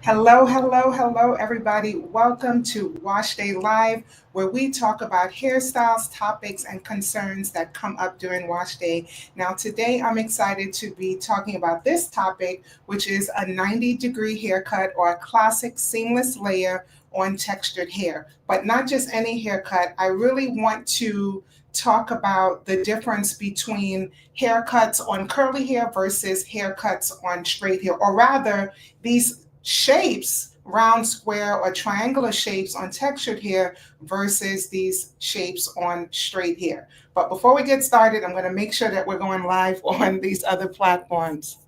Hello, hello, hello, everybody. Welcome to Wash Day Live, where we talk about hairstyles, topics, and concerns that come up during Wash Day. Now, today I'm excited to be talking about this topic, which is a 90-degree haircut or a classic seamless layer on textured hair. But not just any haircut. I really want to talk about the difference between haircuts on curly hair versus haircuts on straight hair, or rather, these shapes, round, square, or triangular shapes on textured hair versus these shapes on straight hair. But before we get started, I'm going to make sure that we're going live on these other platforms.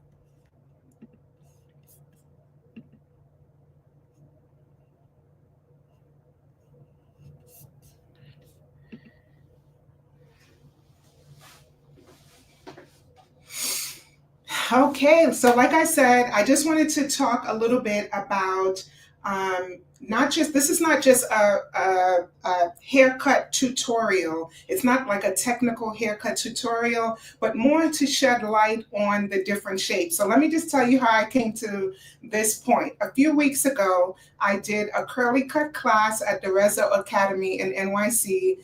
Okay, so like I said, I just wanted to talk a little bit about not just this is not just a haircut tutorial. It's not like a technical haircut tutorial, but more to shed light on the different shapes. So let me just tell you how I came to this point. A few weeks ago, I did a curly cut class at the Rezo Academy in NYC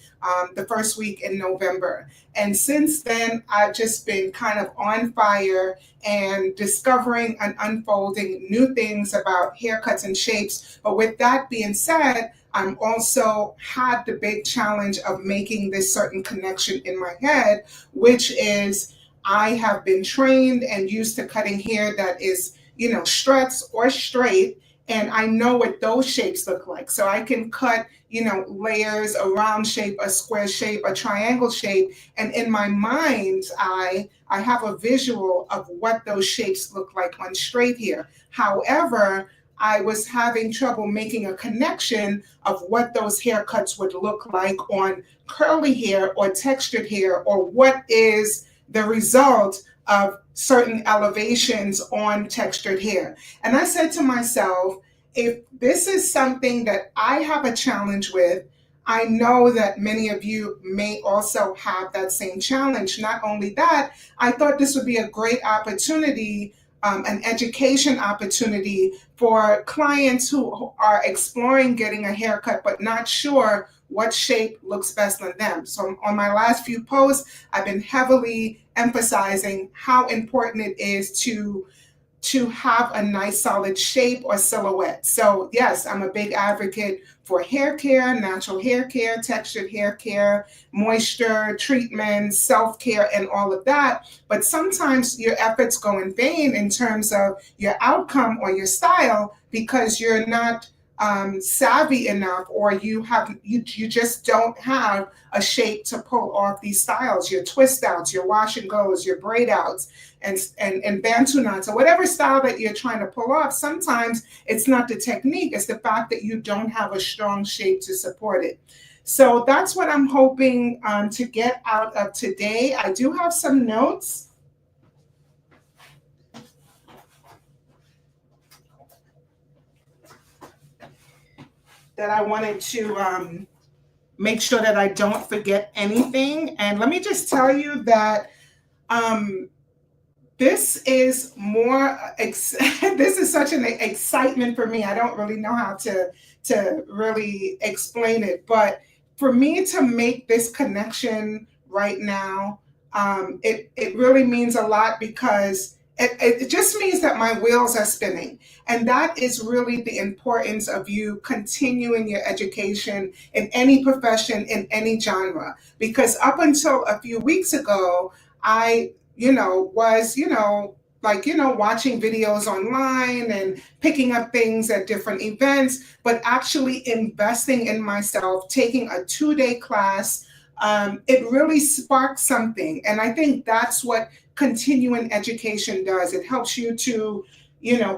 the first week in November. And since then, I've just been kind of on fire and discovering and unfolding new things about haircuts and shapes. But with that being said, I'm also had the big challenge of making this certain connection in my head, which is I have been trained and used to cutting hair that is, struts or straight. And I know what those shapes look like. So I can cut, layers, a round shape, a square shape, a triangle shape. And in my mind's eye, I have a visual of what those shapes look like on straight hair. However, I was having trouble making a connection of what those haircuts would look like on curly hair or textured hair, or what is the result of certain elevations on textured hair. And I said to myself, if this is something that I have a challenge with, I know that many of you may also have that same challenge. Not only that, I thought this would be a great opportunity, an education opportunity for clients who are exploring getting a haircut but not sure what shape looks best on them. So on my last few posts, I've been heavily emphasizing how important it is to have a nice solid shape or silhouette. So yes, I'm a big advocate for hair care, natural hair care, textured hair care, moisture treatment, self-care, and all of that. But sometimes your efforts go in vain in terms of your outcome or your style because you're not savvy enough, or you just don't have a shape to pull off these styles, your twist outs, your wash and goes, your braid outs, and bantu knots, or whatever style that you're trying to pull off. Sometimes it's not the technique, it's the fact that you don't have a strong shape to support it. So that's what I'm hoping to get out of today. I do have some notes that I wanted to make sure that I don't forget anything. And let me just tell you that um, this is this is such an excitement for me. I don't really know how to really explain it, but for me to make this connection right now, it really means a lot because it just means that my wheels are spinning. And that is really the importance of you continuing your education in any profession, in any genre. Because up until a few weeks ago, I was, watching videos online and picking up things at different events, but actually investing in myself, taking a 2-day class, it really sparked something. And I think that's what continuing education does. It helps you to,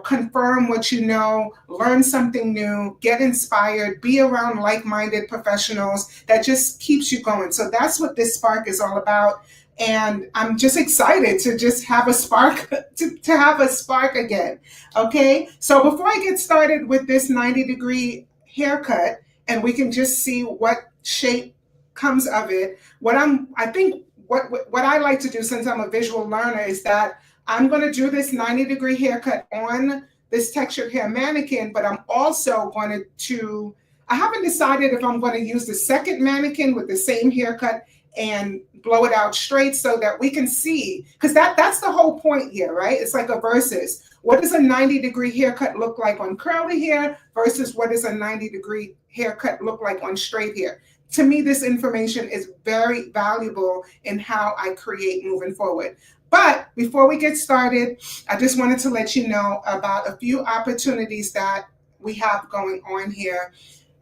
confirm what you know, learn something new, get inspired, be around like-minded professionals that just keeps you going. So that's what this spark is all about. And I'm just excited to just have a spark, to have a spark again. Okay, so before I get started with this 90-degree haircut, and we can just see what shape comes of it, I think what I like to do, since I'm a visual learner, is that I'm going to do this 90-degree haircut on this textured hair mannequin, but I'm also going to I haven't decided if I'm going to use the second mannequin with the same haircut and blow it out straight so that we can see, because that's the whole point here, right? It's like a versus. What does a 90-degree haircut look like on curly hair versus what does a 90-degree haircut look like on straight hair? To me, this information is very valuable in how I create moving forward. But before we get started, I just wanted to let you know about a few opportunities that we have going on here.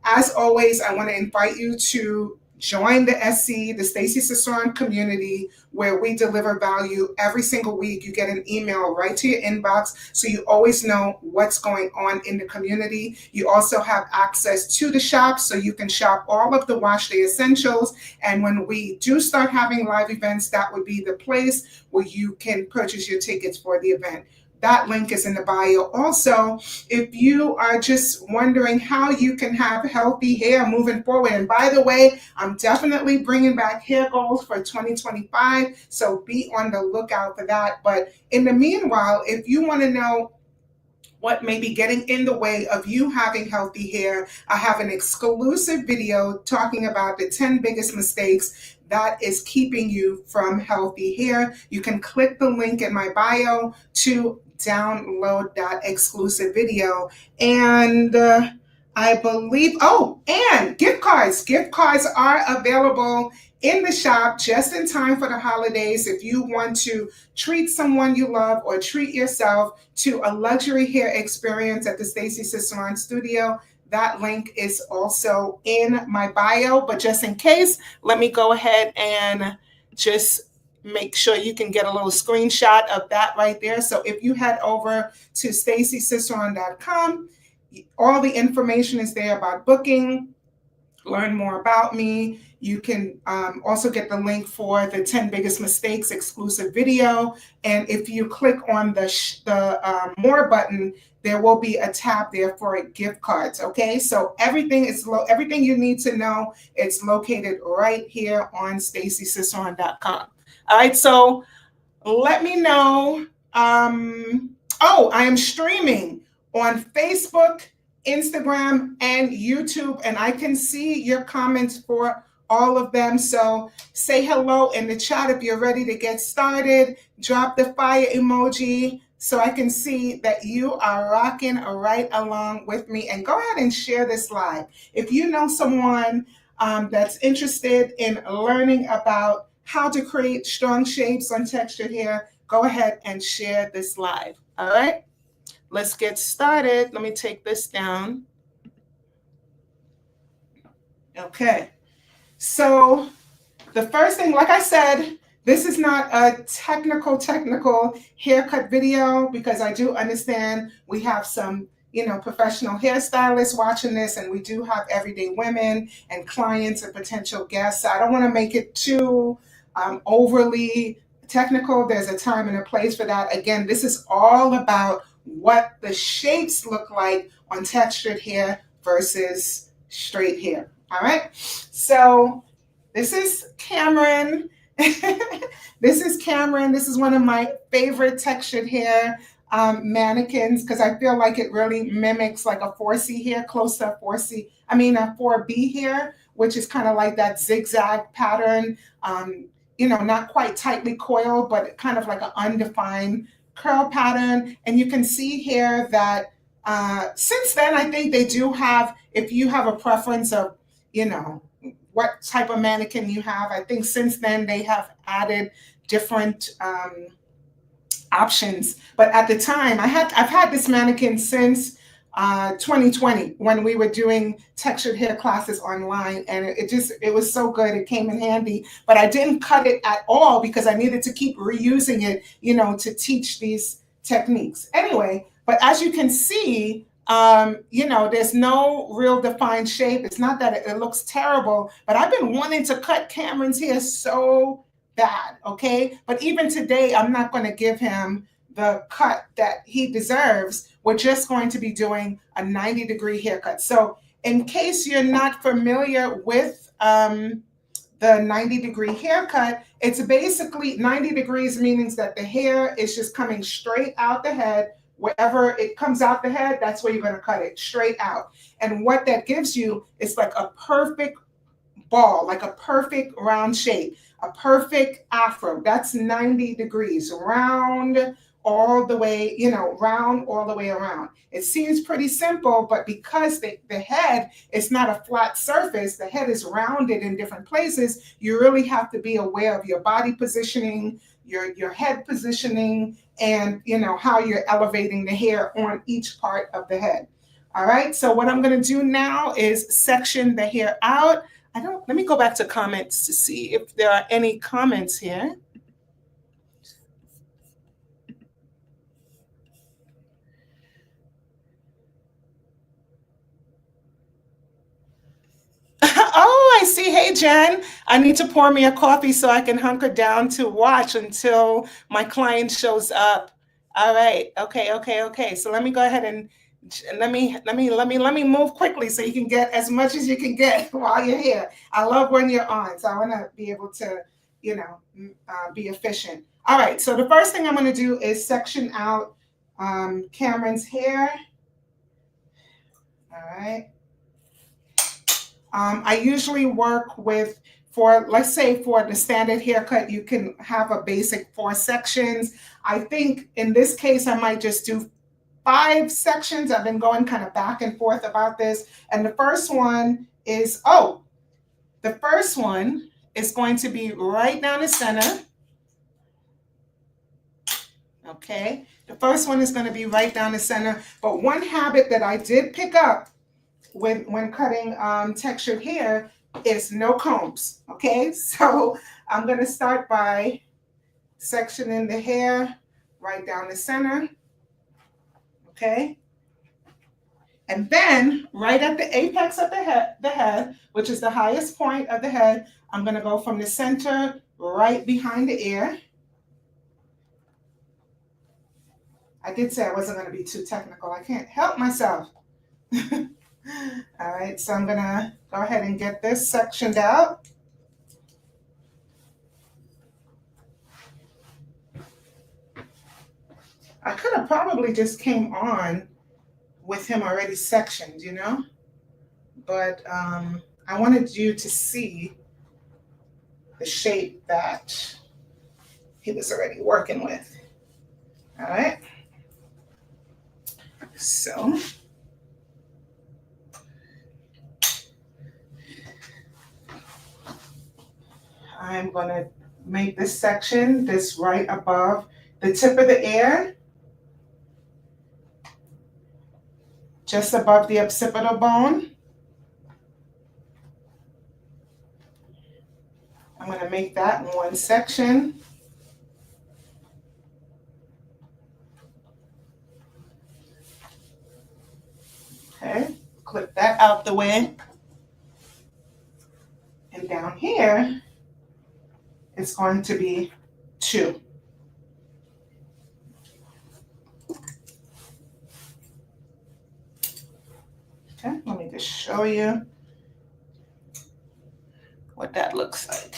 As always, I want to invite you to join the SC, the Stacey Sasson community, where we deliver value every single week. You get an email right to your inbox, so you always know what's going on in the community. You also have access to the shop, so you can shop all of the wash day essentials. And when we do start having live events, that would be the place where you can purchase your tickets for the event. That link is in the bio. Also, if you are just wondering how you can have healthy hair moving forward, and by the way, I'm definitely bringing back hair goals for 2025, so be on the lookout for that. But in the meanwhile, if you want to know what may be getting in the way of you having healthy hair, I have an exclusive video talking about the 10 biggest mistakes that is keeping you from healthy hair. You can click the link in my bio to download that exclusive video. And I believe, oh, and gift cards. Gift cards are available in the shop just in time for the holidays. If you want to treat someone you love or treat yourself to a luxury hair experience at the Stacey Sasson Studio, that link is also in my bio. But just in case, let me go ahead and just make sure you can get a little screenshot of that right there. So if you head over to staceysasson.com, all the information is there about booking, learn more about me. You can also get the link for the 10 biggest mistakes exclusive video. And if you click on the more button, there will be a tab there for gift cards. Okay, so everything you need to know, it's located right here on staceysasson.com. All right, so let me know. Oh, I am streaming on Facebook, Instagram, and YouTube, and I can see your comments for all of them. So say hello in the chat if you're ready to get started. Drop the fire emoji so I can see that you are rocking right along with me. And go ahead and share this live. If you know someone that's interested in learning about how to create strong shapes on textured hair, go ahead and share this live. All right, let's get started. Let me take this down. Okay, so the first thing, like I said, this is not a technical haircut video, because I do understand we have some professional hairstylists watching this, and we do have everyday women and clients and potential guests. So I don't want to make it too overly technical. There's a time and a place for that. Again, this is all about what the shapes look like on textured hair versus straight hair. All right. So this is Cameron. This is Cameron. This is one of my favorite textured hair mannequins, because I feel like it really mimics like a 4C hair, close to a 4C. I mean a 4B hair, which is kind of like that zigzag pattern. Not quite tightly coiled, but kind of like an undefined curl pattern. And you can see here that since then, I think they do have, if you have a preference of, what type of mannequin you have, I think since then they have added different options. But at the time, I've had this mannequin since 2020, when we were doing textured hair classes online, and it was so good. It came in handy, but I didn't cut it at all because I needed to keep reusing it, to teach these techniques. Anyway, but as you can see, there's no real defined shape. It's not that it looks terrible, but I've been wanting to cut Cameron's hair so bad, okay? But even today, I'm not going to give him the cut that he deserves. We're just going to be doing a 90-degree haircut. So in case you're not familiar with the 90-degree haircut, it's basically 90 degrees, meaning that the hair is just coming straight out the head, wherever it comes out the head, that's where you're going to cut it straight out. And what that gives you is like a perfect ball, like a perfect round shape, a perfect afro. That's 90 degrees, round all the way, round all the way around. It seems pretty simple, but because the head is not a flat surface, the head is rounded in different places, you really have to be aware of your body positioning, your head positioning, and how you're elevating the hair on each part of the head. All right, so what I'm going to do now is section the hair out. Let me go back to comments to see if there are any comments here. Oh, I see. Hey, Jen, I need to pour me a coffee so I can hunker down to watch until my client shows up. All right. Okay. Okay. Okay. So let me go ahead and let me move quickly so you can get as much as you can get while you're here. I love when you're on, so I want to be able to, be efficient. All right. So the first thing I'm going to do is section out Cameron's hair. All right. I usually work with, let's say for the standard haircut, you can have a basic 4 sections. I think in this case, I might just do 5 sections. I've been going kind of back and forth about this. And the first one is going to be right down the center. Okay. The first one is going to be right down the center. But one habit that I did pick up when cutting textured hair is no combs. Okay, so I'm going to start by sectioning the hair right down the center. Okay, and then right at the apex of the head, which is the highest point of the head, I'm going to go from the center right behind the ear. I did say I wasn't going to be too technical. I can't help myself. All right, so I'm gonna go ahead and get this sectioned out. I could have probably just came on with him already sectioned, but I wanted you to see the shape that he was already working with. All right, so I'm going to make this section, this right above the tip of the ear, just above the occipital bone. I'm going to make that one section. Okay, clip that out the way. And down here, it's going to be 2. Okay, let me just show you what that looks like.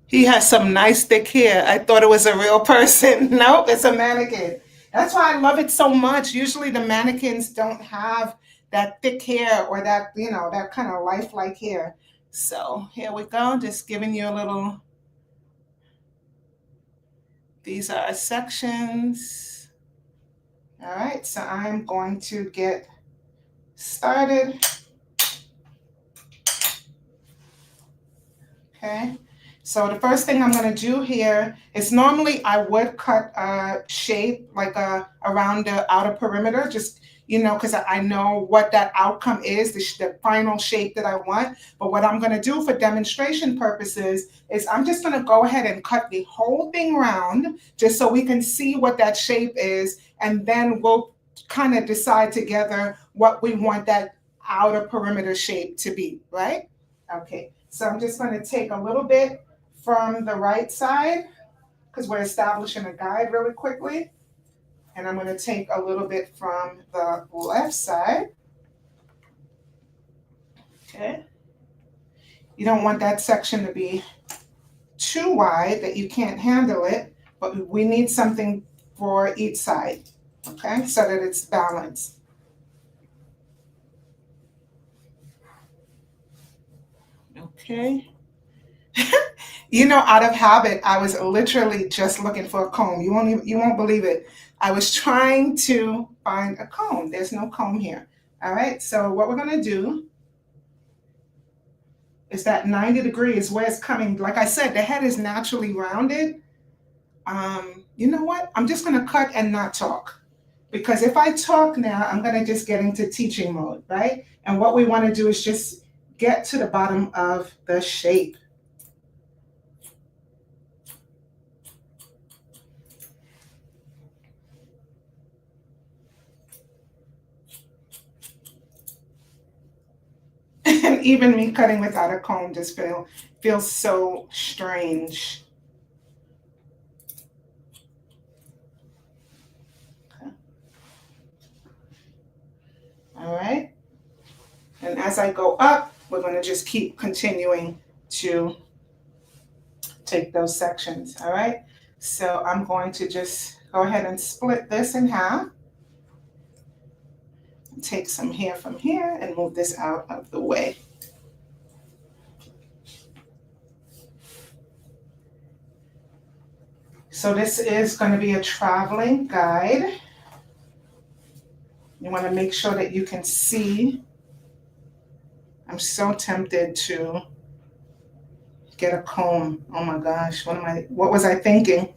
He has some nice thick hair. I thought it was a real person. Nope, it's a mannequin. That's why I love it so much. Usually the mannequins don't have that thick hair or that, that kind of lifelike hair. So here we go, just giving you a little, these are our sections. All right, so I'm going to get started. Okay, so the first thing I'm going to do here is, normally I would cut a shape like around the outer perimeter, just because I know what that outcome is, the final shape that I want. But what I'm going to do for demonstration purposes is I'm just going to go ahead and cut the whole thing round, just so we can see what that shape is, and then we'll kind of decide together what we want that outer perimeter shape to be, right? Okay, so I'm just going to take a little bit from the right side, because we're establishing a guide really quickly. And I'm going to take a little bit from the left side. Okay, Okay. You don't want that section to be too wide that you can't handle it, but we need something for each side, okay, so that it's balanced. Okay. You know, out of habit, I was literally just looking for a comb. You won't believe it. I was trying to find a comb. There's no comb here. All right. So what we're gonna do is that 90 degrees where it's coming. Like I said, the head is naturally rounded. You know what? I'm just gonna cut and not talk. Because if I talk now, I'm gonna just get into teaching mode, right? And what we want to do is just get to the bottom of the shape. And even me cutting without a comb just feels so strange. Okay. All right. And as I go up, we're going to just keep continuing to take those sections. All right. So I'm going to just go ahead and split this in half. Take some hair from here and move this out of the way. So this is going to be a traveling guide. You want to make sure that you can see. I'm so tempted to get a comb. Oh my gosh, what was I thinking?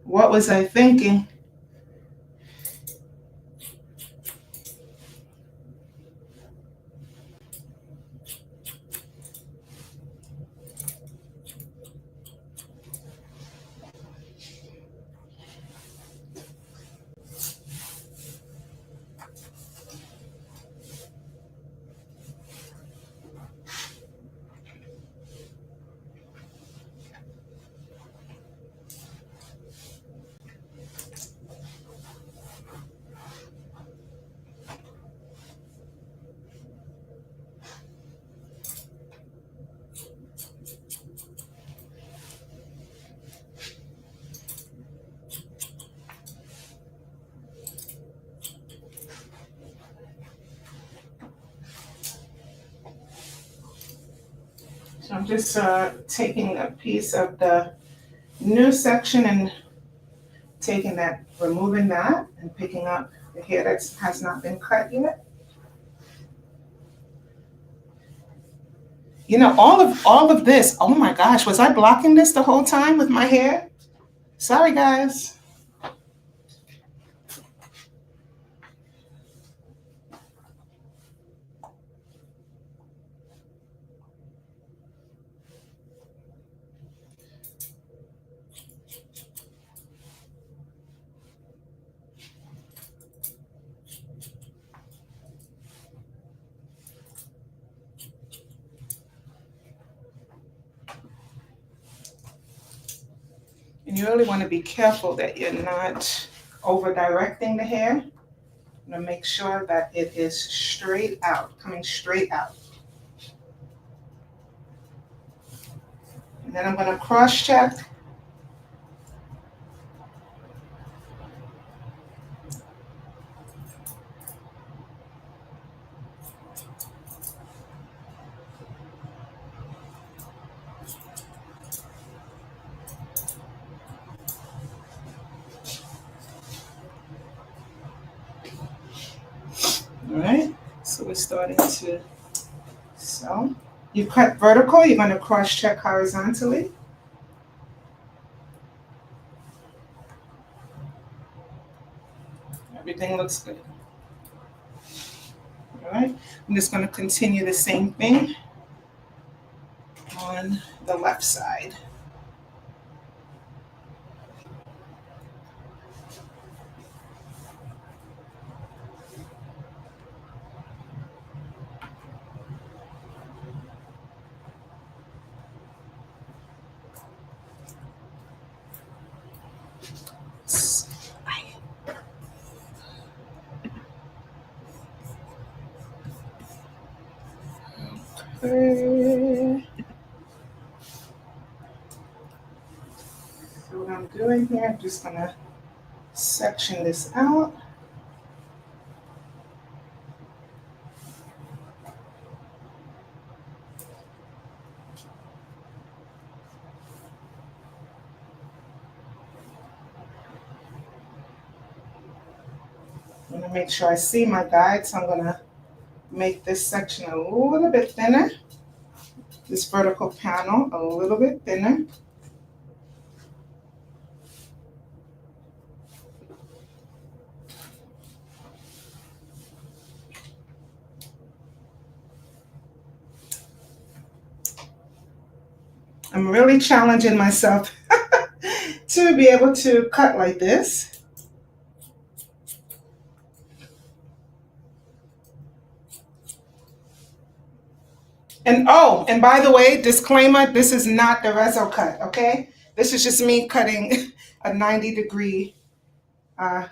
What was I thinking? So I'm just taking a piece of the new section and removing that and picking up the hair that has not been cut yet. You know, all of this, oh my gosh, was I blocking this the whole time with my hair? Sorry, guys. And you really want to be careful that you're not over directing the hair. You know, make sure that it is straight out, coming straight out. And then I'm going to cross check. All right, so we're starting to sew. You cut vertical, you're going to cross check horizontally. Everything looks good. All right, I'm just going to continue the same thing on the left side. Okay. So what I'm doing here, I'm just gonna section this out. I'm gonna make sure I see my guide, so I'm gonna make this section a little bit thinner, this vertical panel a little bit thinner. I'm really challenging myself to be able to cut like this. And oh, and by the way, disclaimer, this is not the reso cut, okay? This is just me cutting a 90-degree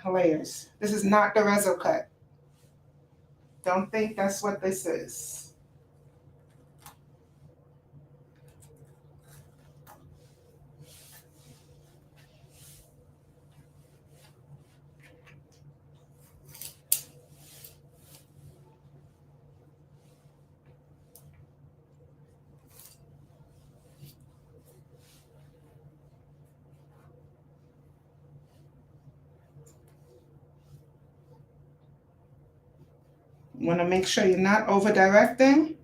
layers. This is not the reso cut. Don't think that's what this is. You want to make sure you're not over directing.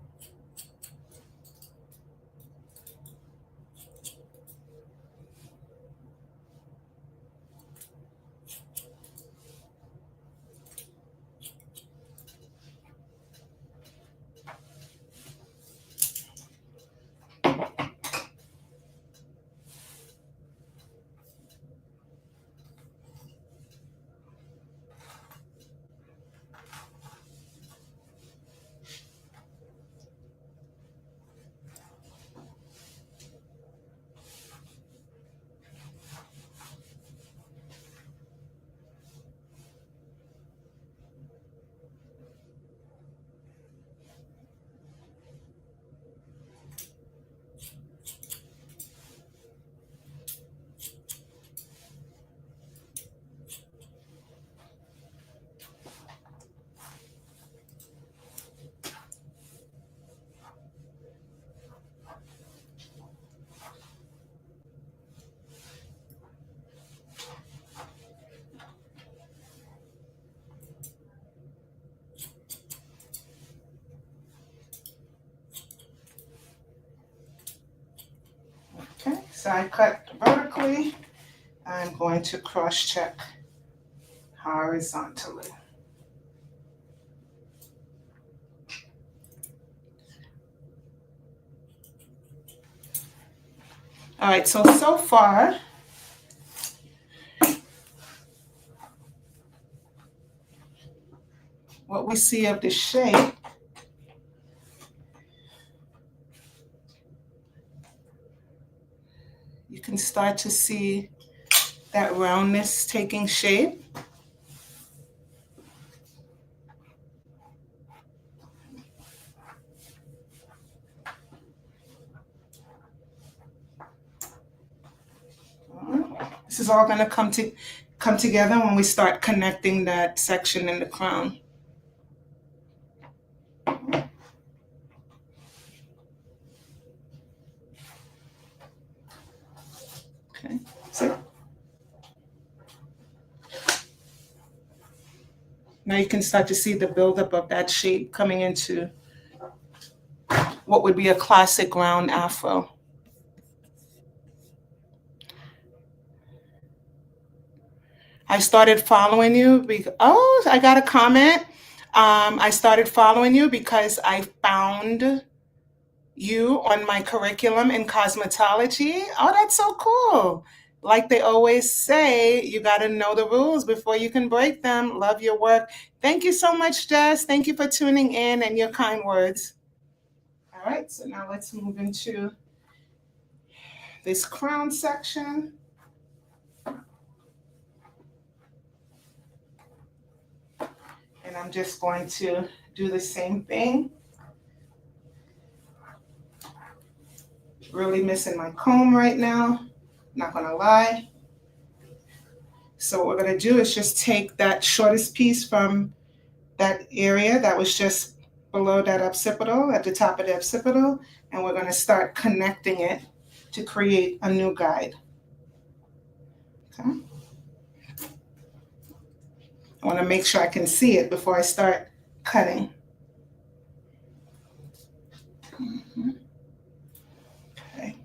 Okay, so I cut vertically. I'm going to cross check horizontally. All right, so far, what we see of the shape, you can start to see that roundness taking shape. This is all going to come together when we start connecting that section in the crown. Okay, so now you can start to see the buildup of that shape coming into what would be a classic round afro. I started following you because, oh, I got a comment. I started following you because I found you on my curriculum in cosmetology. Oh, that's so cool. Like they always say, you got to know the rules before you can break them. Love your work. Thank you so much, Jess. Thank you for tuning in and your kind words. All right, so now let's move into this crown section. And I'm just going to do the same thing. really missing my comb right now, not gonna lie. So what we're gonna do is just take that shortest piece from that area that was just below that occipital, at the top of the occipital, and we're gonna start connecting it to create a new guide. Okay. I wanna make sure I can see it before I start cutting. Okay.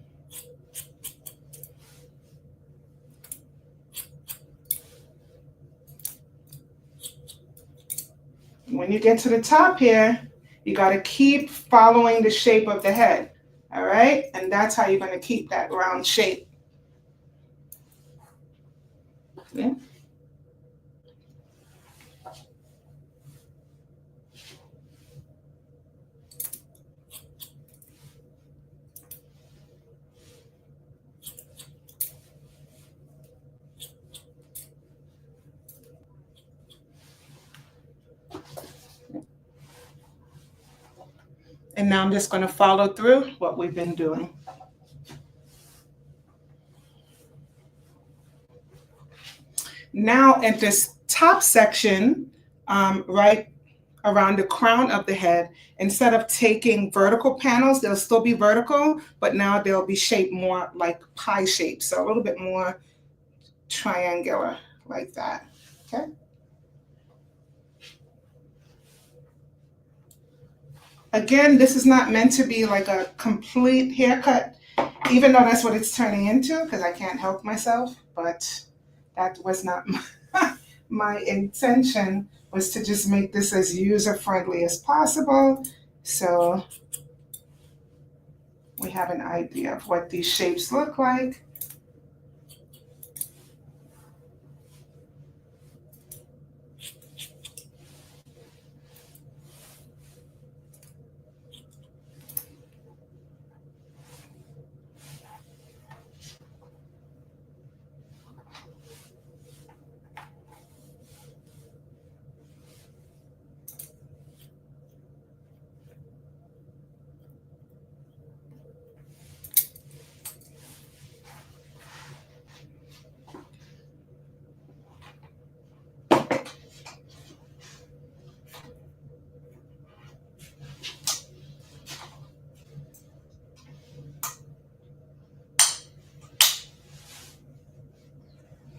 When you get to the top here, you got to keep following the shape of the head, all right? And that's how you're going to keep that round shape. Okay. And now I'm just going to follow through what we've been doing. Now at this top section, right around the crown of the head, instead of taking vertical panels, they'll still be vertical, but now they'll be shaped more like pie shaped, so a little bit more triangular like that, okay? Again, this is not meant to be like a complete haircut, even though that's what it's turning into, because I can't help myself, but that was not my intention, was to just make this as user-friendly as possible. So we have an idea of what these shapes look like.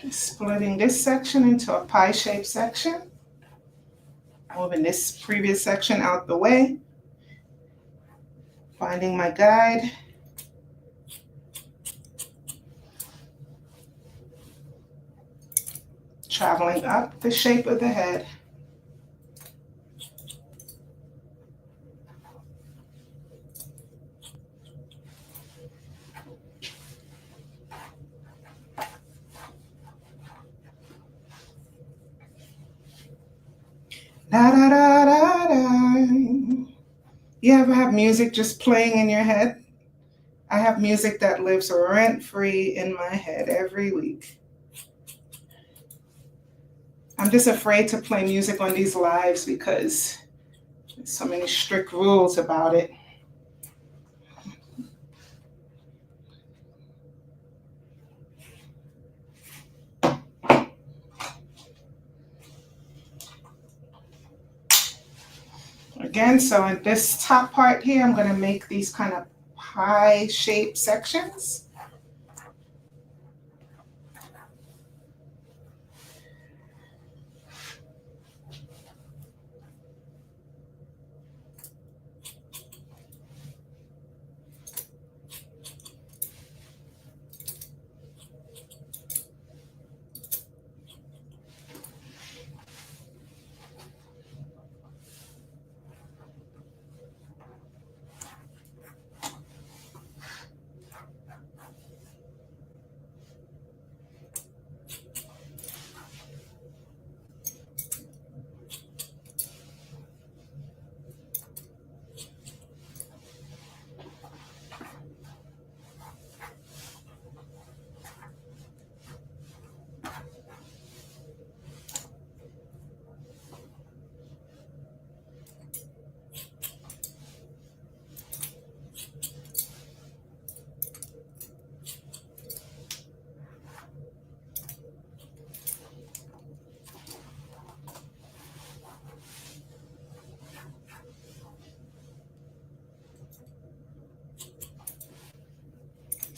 Splitting this section into a pie-shaped section. Moving this previous section out the way. Finding my guide. Traveling up the shape of the head. Da da da da da. You ever have music just playing in your head? I have music that lives rent-free in my head every week. I'm just afraid to play music on these lives because there's so many strict rules about it. Again, so in this top part here, I'm going to make these kind of pie-shaped sections.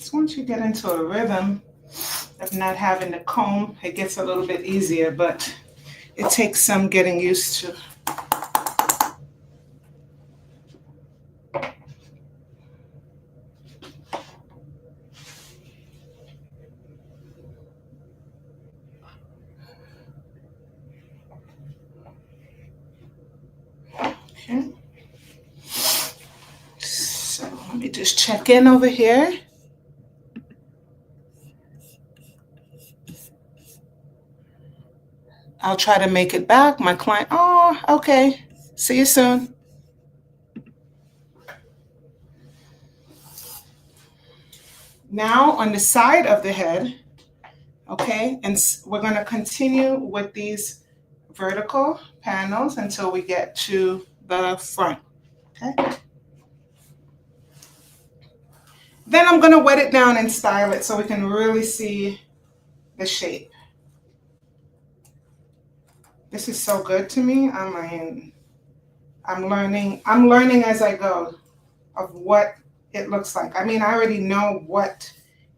So once you get into a rhythm of not having to comb, it gets a little bit easier, but it takes some getting used to. Okay. So let me just check in over here. I'll try to make it back. My client, oh, okay. See you soon. Now on the side of the head, okay, and we're going to continue with these vertical panels until we get to the front, okay? Then I'm going to wet it down and style it so we can really see the shape. This is so good to me. I mean, I'm learning as I go of what it looks like. I mean, I already know what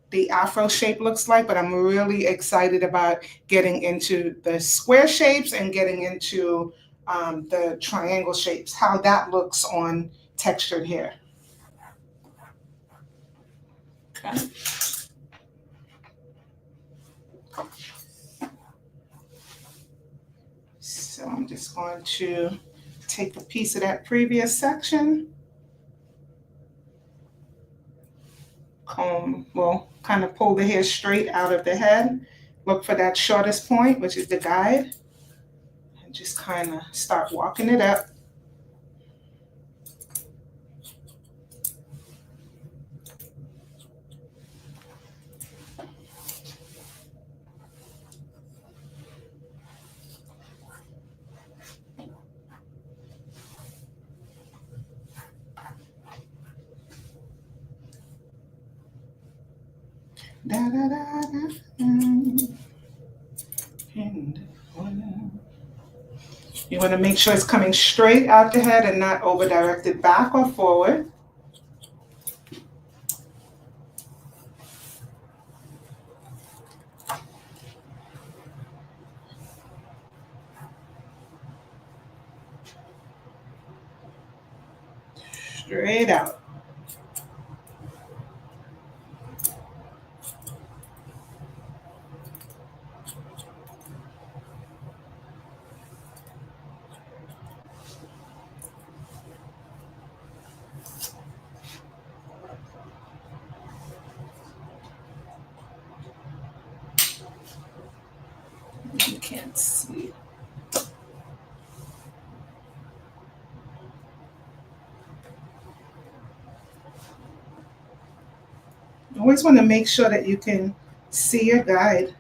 the afro shape looks like, but I'm really excited about getting into the square shapes and getting into the triangle shapes, how that looks on textured hair. Okay. So I'm just going to take a piece of that previous section, comb, well, kind of pull the hair straight out of the head, look for that shortest point, which is the guide, and just kind of start walking it up. Da, da, da, da, You want to make sure it's coming straight out the head and not over directed back or forward. Straight out. You can't see. You always want to make sure that you can see your guide.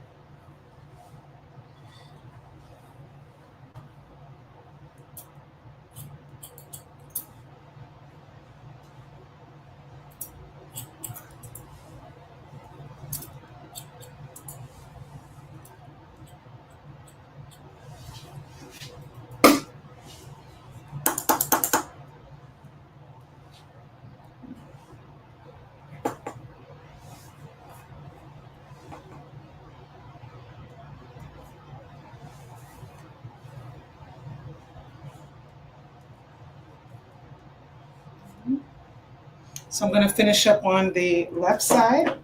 So I'm going to finish up on the left side.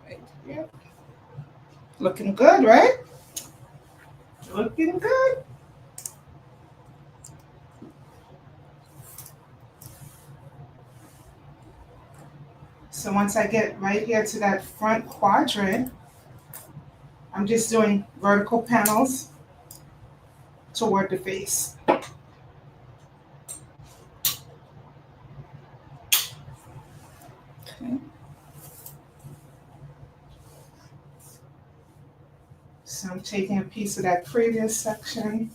Right here. Looking good, right? Looking good. So once I get right here to that front quadrant, I'm just doing vertical panels toward the face. Okay. So I'm taking a piece of that previous section,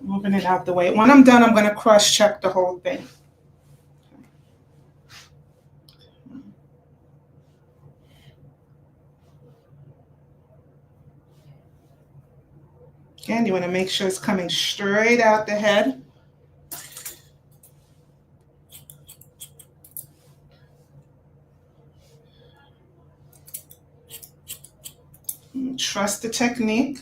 moving it out the way. When I'm done, I'm going to cross check the whole thing. Again, you want to make sure it's coming straight out the head. Trust the technique.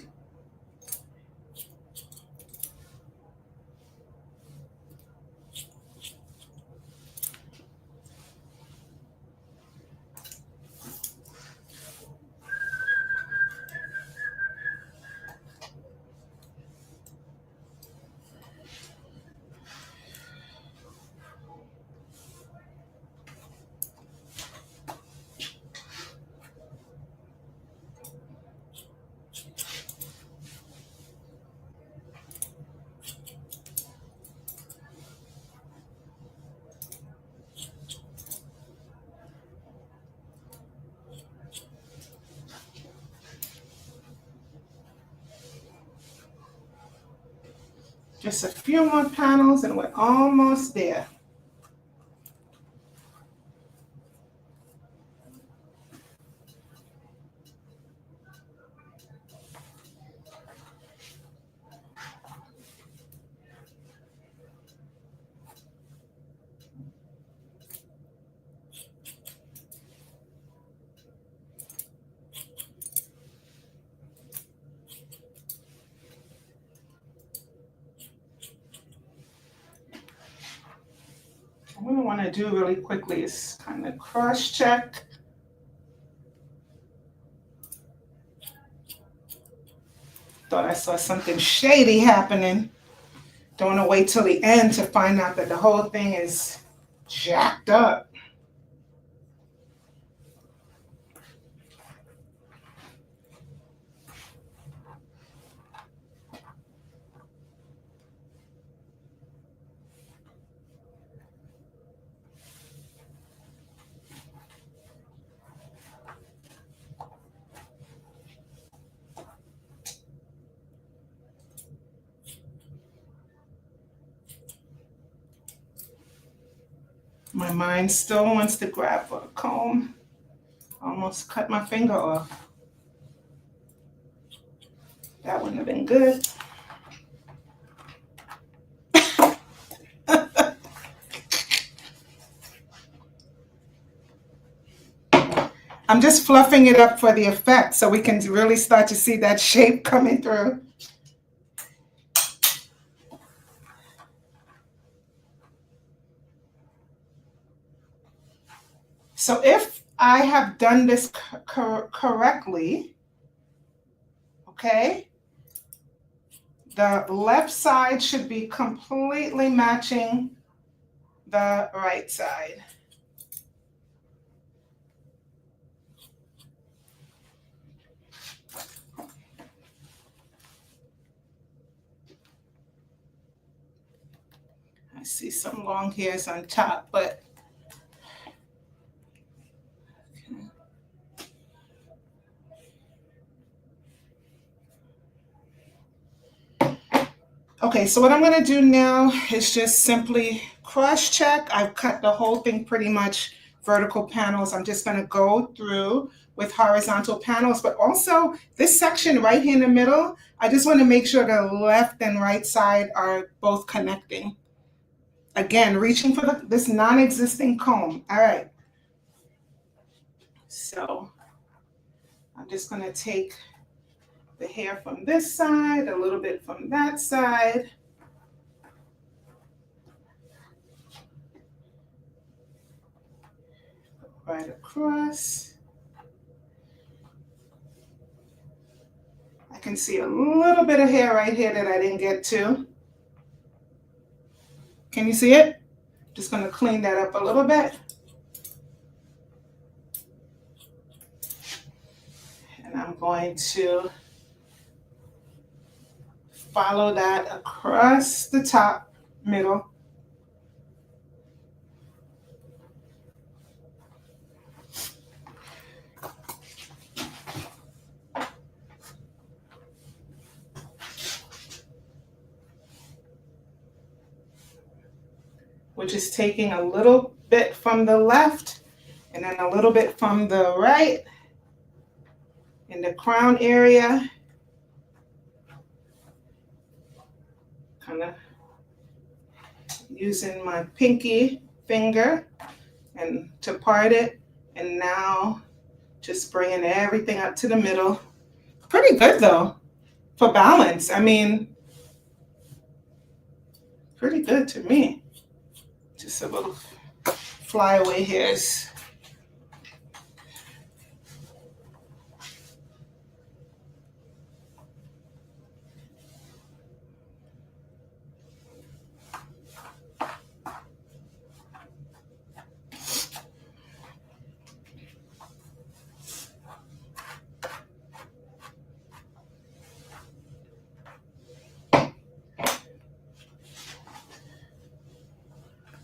Just a few more panels and we're almost there. What I want to do really quickly is kind of cross check. Thought I saw something shady happening. Don't want to wait till the end to find out that the whole thing is jacked up. My mind still wants to grab for a comb. Almost cut my finger off. That wouldn't have been good. I'm just fluffing it up for the effect so we can really start to see that shape coming through. So if I have done this correctly, okay, the left side should be completely matching the right side. I see some long hairs on top, but okay, so what I'm going to do now is just simply cross check. I've cut the whole thing pretty much vertical panels. I'm just going to go through with horizontal panels, but also this section right here in the middle, I just want to make sure the left and right side are both connecting. Again, reaching for this non-existing comb. All right. So I'm just going to take the hair from this side, a little bit from that side. Right across. I can see a little bit of hair right here that I didn't get to. Can you see it? Just going to clean that up a little bit. And I'm going to follow that across the top, middle. Which is taking a little bit from the left and then a little bit from the right in the crown area. kind of using my pinky finger and to part it, and now just bringing everything up to the middle. Pretty good though for balance. I mean, pretty good to me. Just a little flyaway hairs.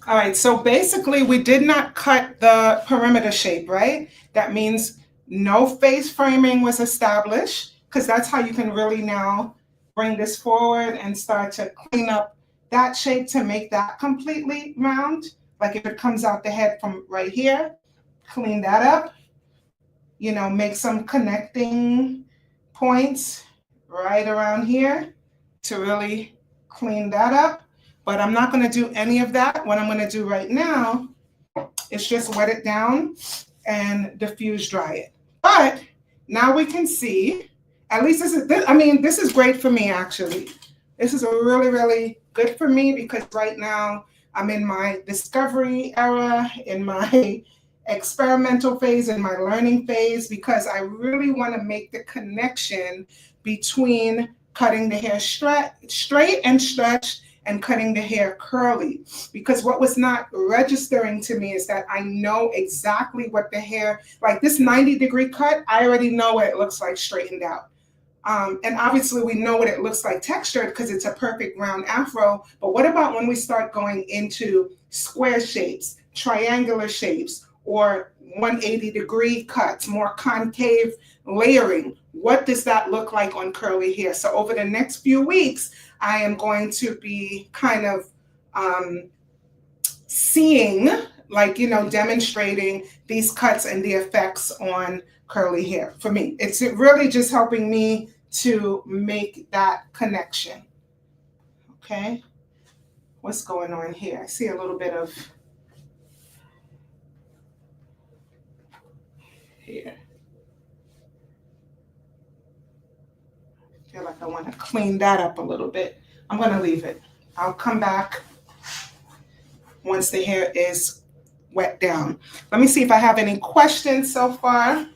All right, so basically we did not cut the perimeter shape, right? That means no face framing was established, because that's how you can really now bring this forward and start to clean up that shape to make that completely round. Like if it comes out the head from right here, clean that up, you know, make some connecting points right around here to really clean that up. But I'm not going to do any of that. What I'm going to do right now is just wet it down and diffuse dry it. But now we can see, at least this is great for me actually. This is really, really good for me because right now I'm in my discovery era, in my experimental phase, in my learning phase, because I really want to make the connection between cutting the hair straight and stretched and cutting the hair curly. Because what was not registering to me is that I know exactly what the hair, like this 90-degree cut, I already know what it looks like straightened out. And obviously we know what it looks like textured because it's a perfect round afro. But what about when we start going into square shapes, triangular shapes, or 180-degree cuts, more concave layering? What does that look like on curly hair? So over the next few weeks, I am going to be kind of seeing, like, you know, demonstrating these cuts and the effects on curly hair. For me, it's really just helping me to make that connection. Okay, what's going on here? I see a little bit of here. I feel like I want to clean that up a little bit. I'm going to leave it. I'll come back once the hair is wet down. Let me see if I have any questions so far.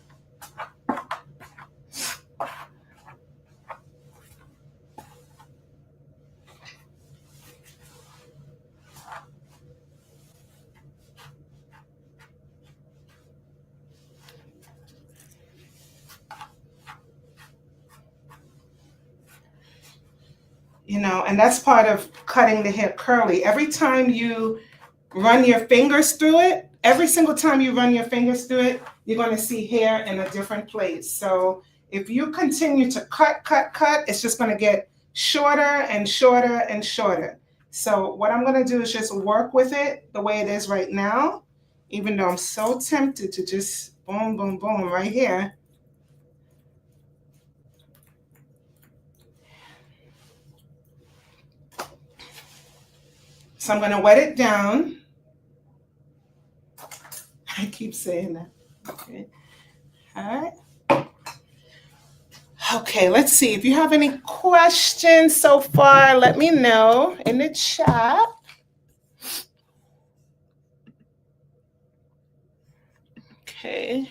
You know, and that's part of cutting the hair curly. Every time you run your fingers through it, every single time you run your fingers through it, you're going to see hair in a different place. So if you continue to cut, it's just going to get shorter and shorter and shorter. So what I'm going to do is just work with it the way it is right now, even though I'm so tempted to just boom, boom, boom right here. So I'm going to wet it down. I keep saying that. Okay. All right. Okay, let's see. If you have any questions so far, let me know in the chat. Okay.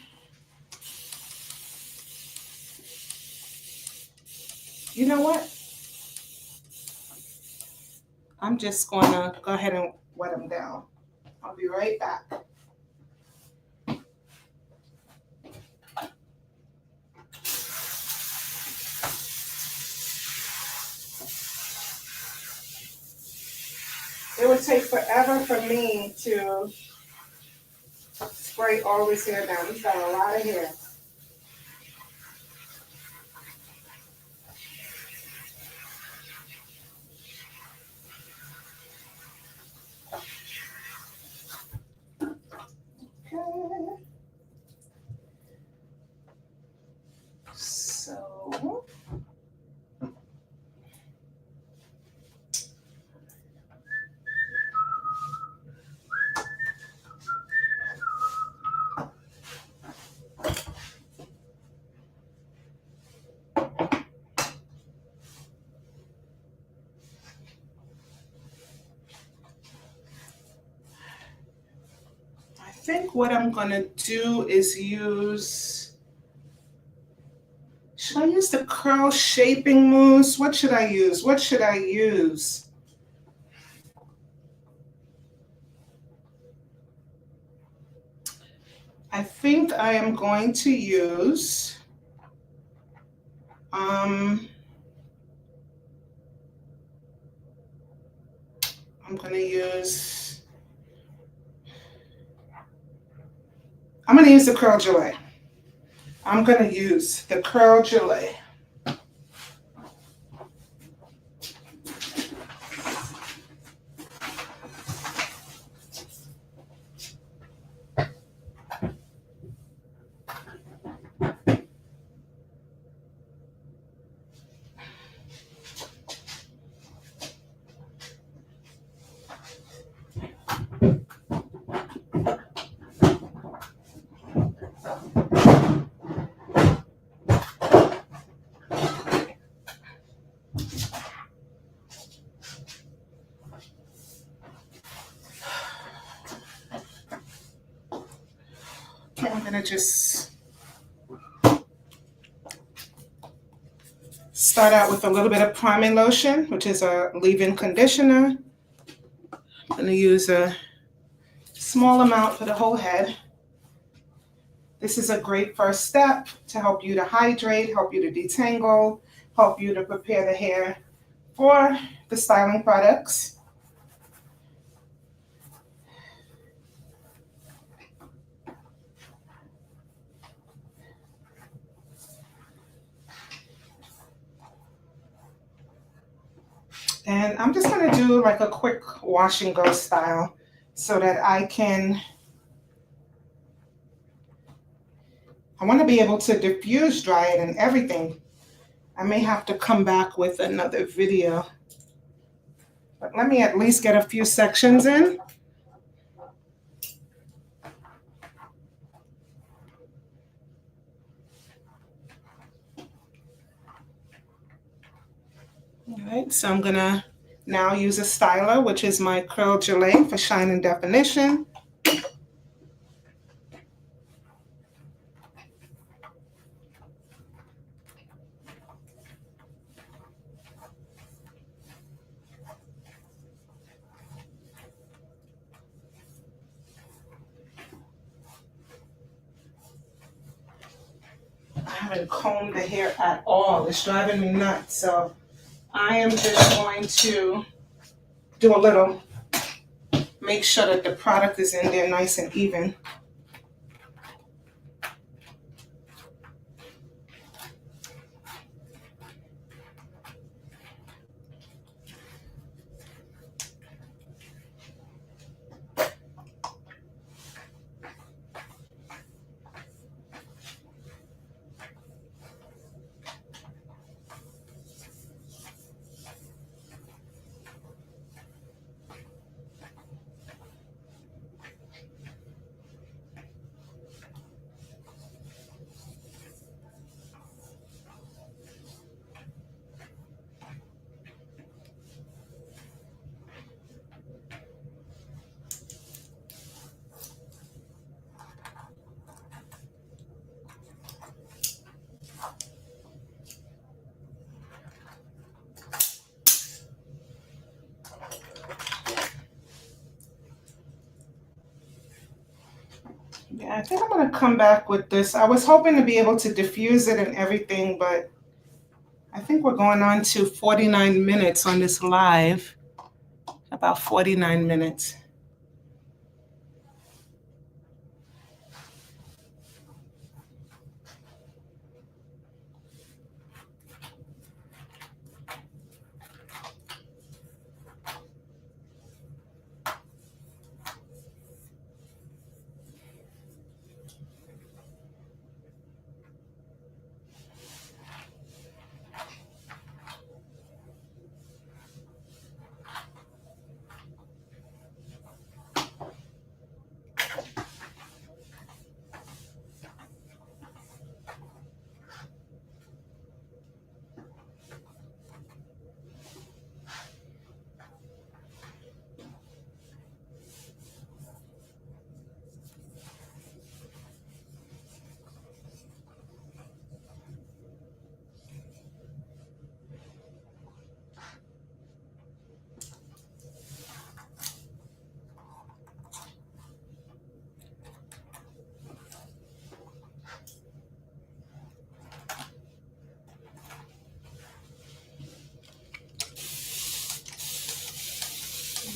You know what? I'm just going to go ahead and wet them down. I'll be right back. It would take forever for me to spray all this hair down. We've got a lot of hair. Okay. So think what I'm gonna do is should I use the curl shaping mousse? What should I use? What should I use? I think I am going to use, I'm gonna use, I'm gonna use the curl gelée. I'm gonna use the curl gelée. Okay, I'm gonna just start out with a little bit of priming lotion, which is a leave-in conditioner. I'm gonna use a small amount for the whole head. This is a great first step to help you to hydrate, help you to detangle, help you to prepare the hair for the styling products. And I'm just gonna do like a quick wash and go style so that I wanna be able to diffuse dry it and everything. I may have to come back with another video, but let me at least get a few sections in. All right, so I'm gonna now use a styler, which is my curl gelée for shine and definition. I haven't combed the hair at all. It's driving me nuts. So I am just going to do a little, make sure that the product is in there nice and even. Yeah, I think I'm gonna come back with this. I was hoping to be able to diffuse it and everything, but I think we're going on to 49 minutes on this live. About 49 minutes.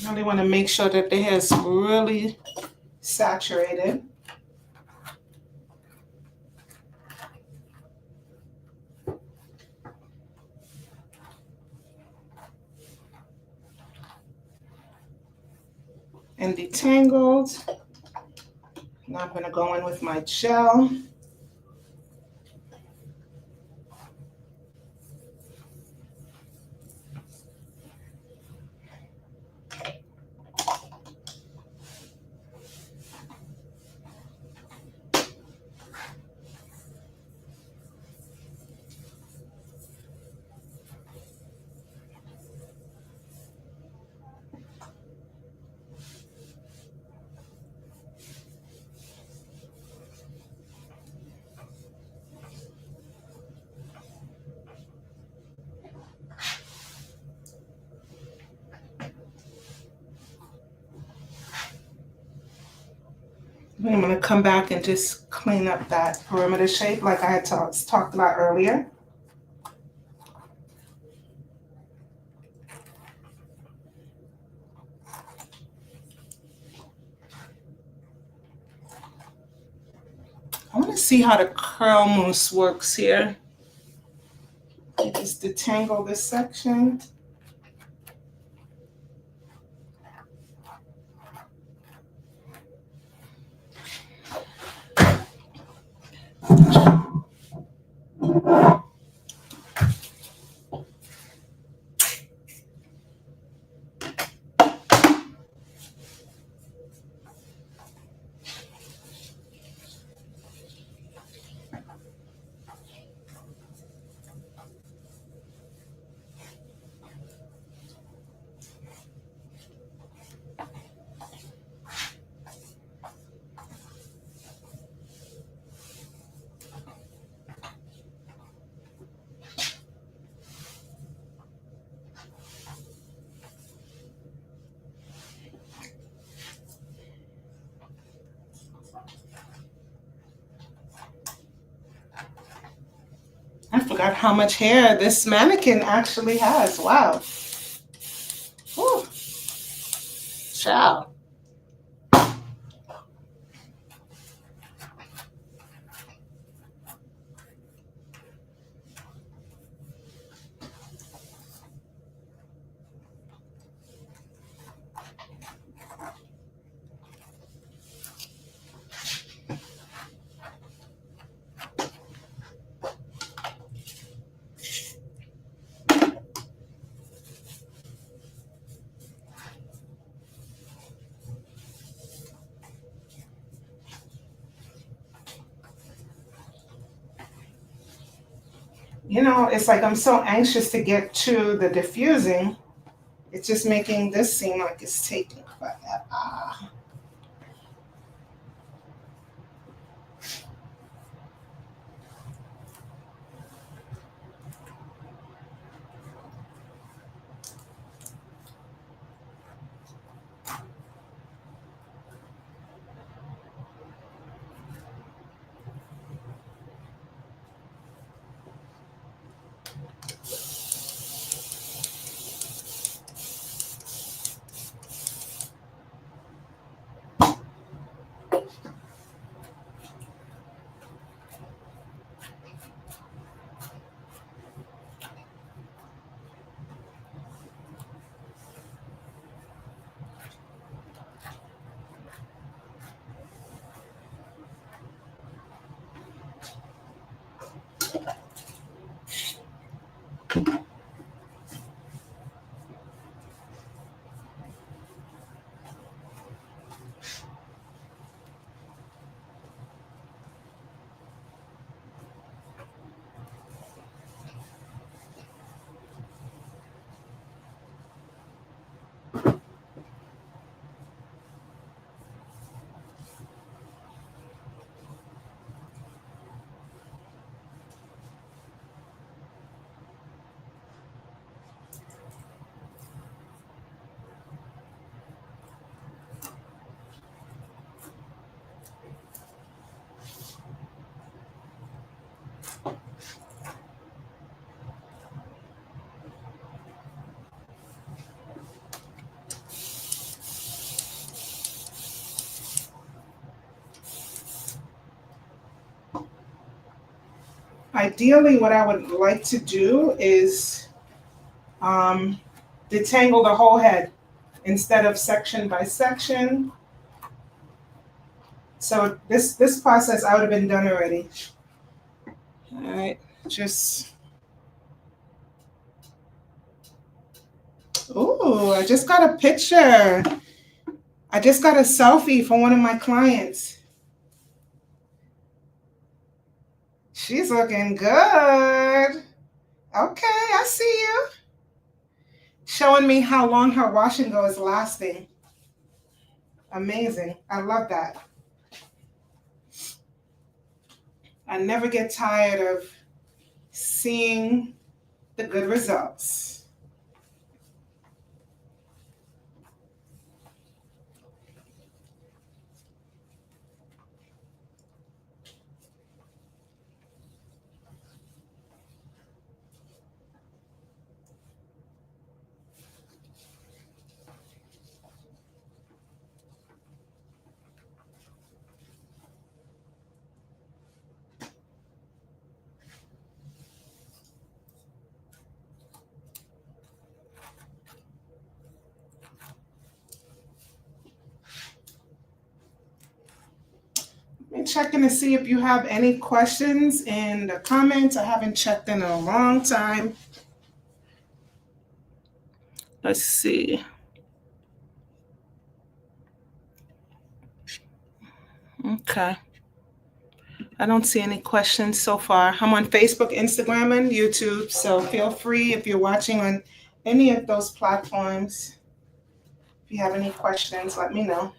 Really want to make sure that the hair is really saturated. And detangled. Now I'm going to go in with my gel. I'm going to come back and just clean up that perimeter shape like I had talked about earlier. I want to see how the curl mousse works here. Just detangle this section. I forgot how much hair this mannequin actually has. Wow. Whew. Ciao. You know, it's like I'm so anxious to get to the diffusing. It's just making this seem like it's taking forever. ideally what I would like to do is detangle the whole head instead of section by section. So this process I would have been done already. All right, just, ooh, I just got a picture. I just got a selfie from one of my clients. She's looking good. Okay, I see you. Showing me how long her wash and go is lasting. Amazing. I love that. I never get tired of seeing the good results. I'm checking to see if you have any questions in the comments. I haven't checked in a long time. Let's see. Okay. I don't see any questions so far. I'm on Facebook, Instagram, and YouTube, so feel free if you're watching on any of those platforms. If you have any questions, let me know.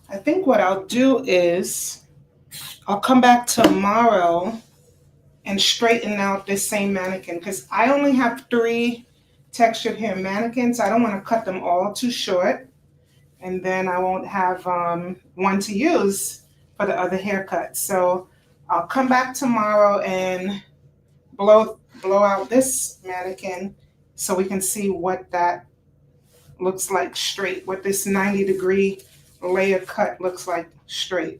I think what I'll do is I'll come back tomorrow and straighten out this same mannequin because I only have 3 textured hair mannequins. I don't want to cut them all too short, and then I won't have one to use for the other haircut. So I'll come back tomorrow and blow out this mannequin so we can see what that looks like straight, what this 90-degree layer cut looks like straight.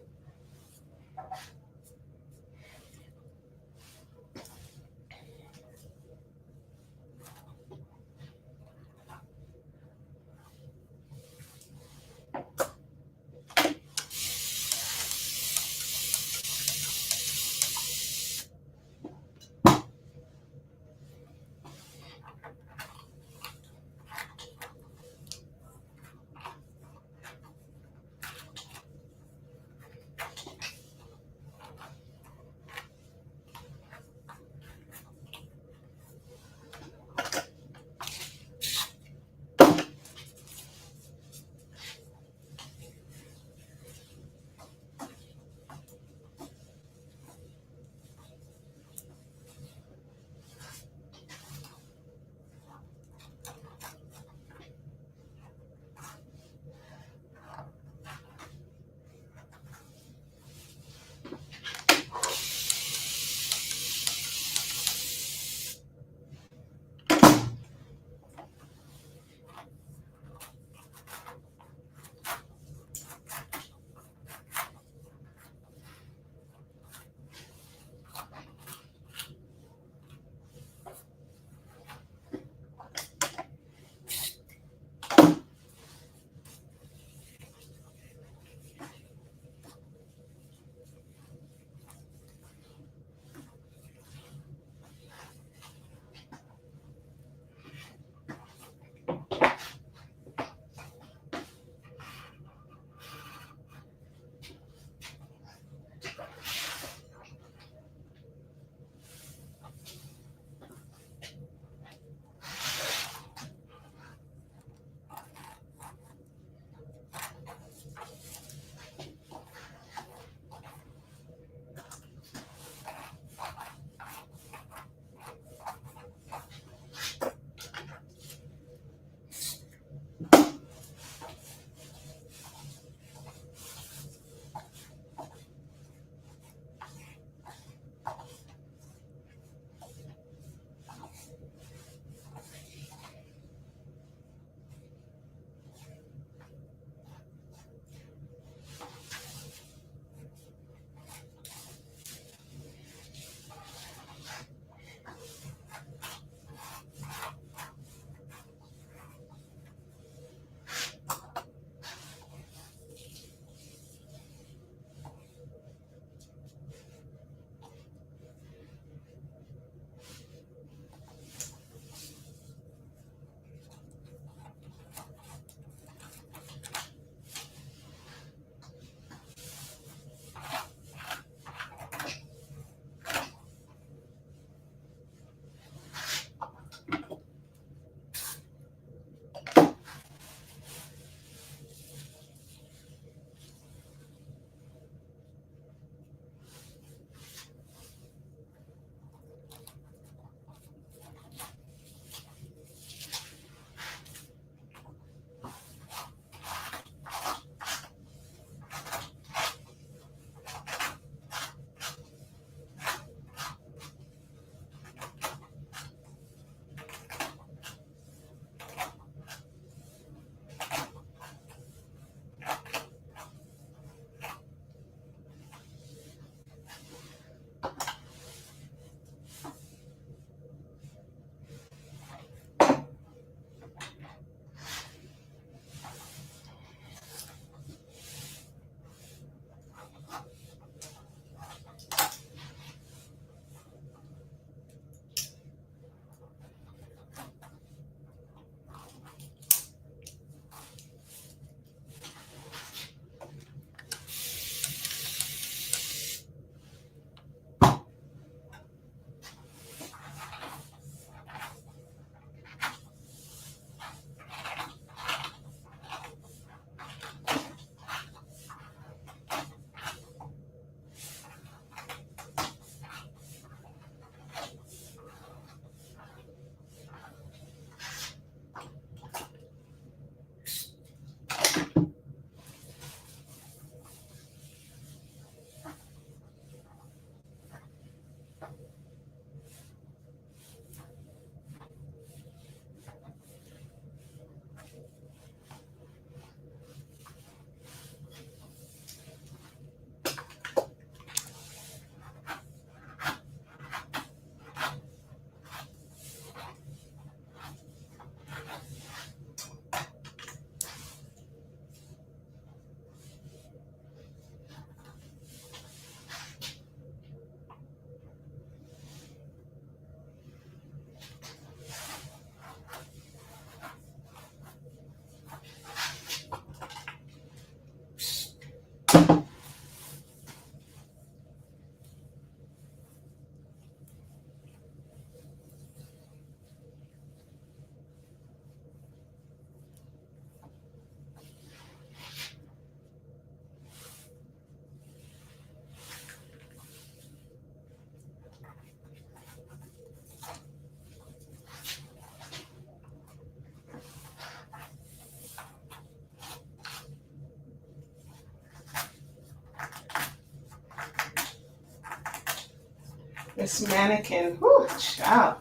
This mannequin, whew, child.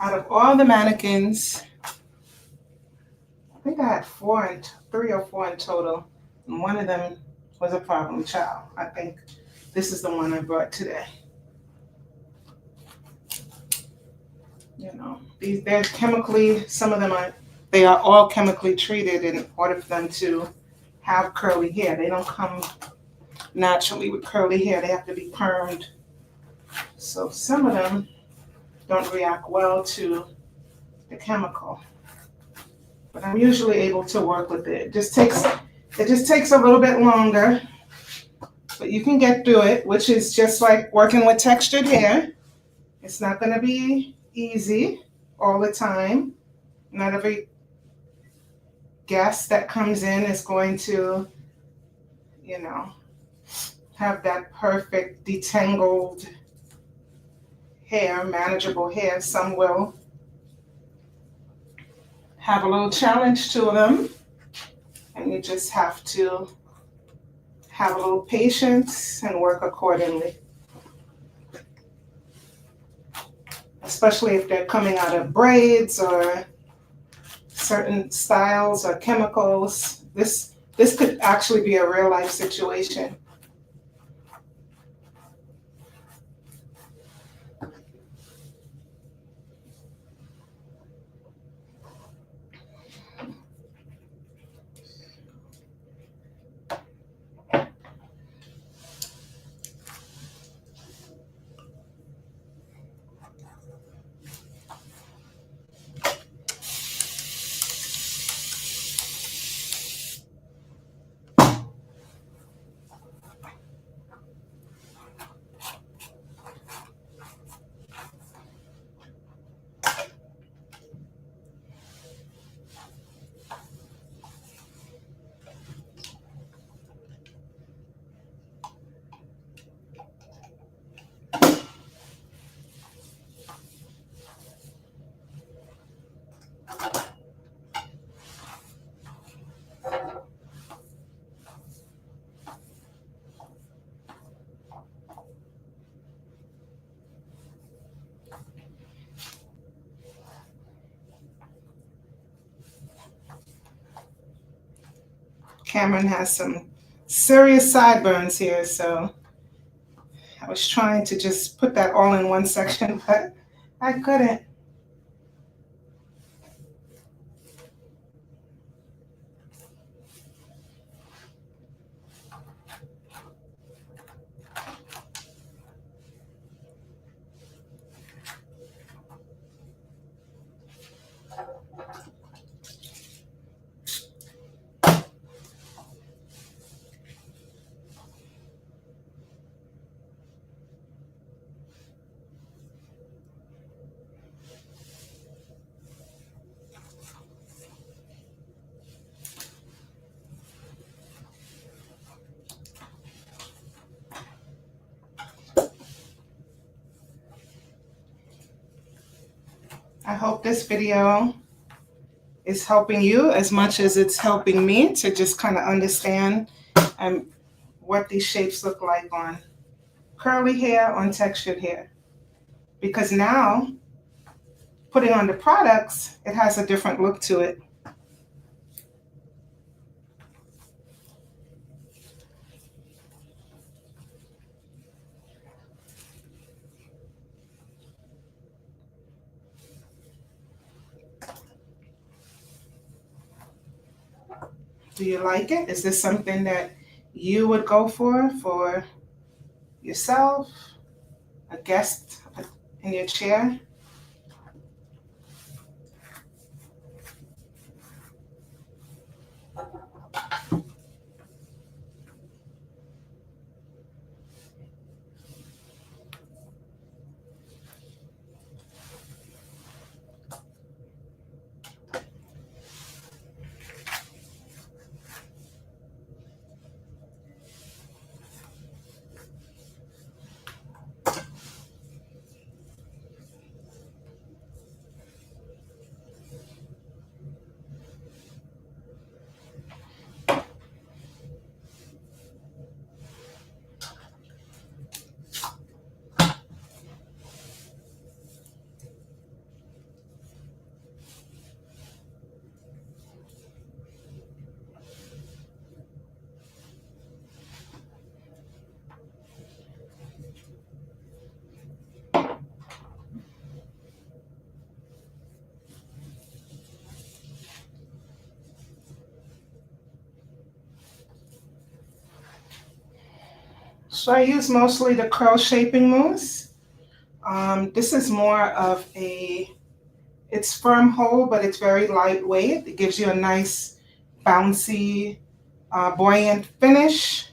Out of all the mannequins, I think I had three or four in total. And one of them was a problem child. I think this is the one I brought today. You know, they're chemically, some of them they are all chemically treated in order for them to have curly hair. They don't come naturally with curly hair. They have to be permed. So some of them don't react well to the chemical. But I'm usually able to work with it. It just takes a little bit longer, but you can get through it, which is just like working with textured hair. It's not going to be easy all the time. Not every guest that comes in is going to, you know, have that perfect detangled hair, manageable hair. Some will have a little challenge to them, and you just have to have a little patience and work accordingly. Especially if they're coming out of braids or certain styles or chemicals. This could actually be a real life situation. Cameron has some serious sideburns here, so I was trying to just put that all in one section, but I couldn't. I hope this video is helping you as much as it's helping me to just kind of understand what these shapes look like on curly hair, on textured hair. Because now, putting on the products, it has a different look to it. Do you like it? Is this something that you would go for yourself, a guest in your chair? So I use mostly the curl shaping mousse. This is more of it's firm hold, but it's very lightweight. It gives you a nice bouncy, buoyant finish.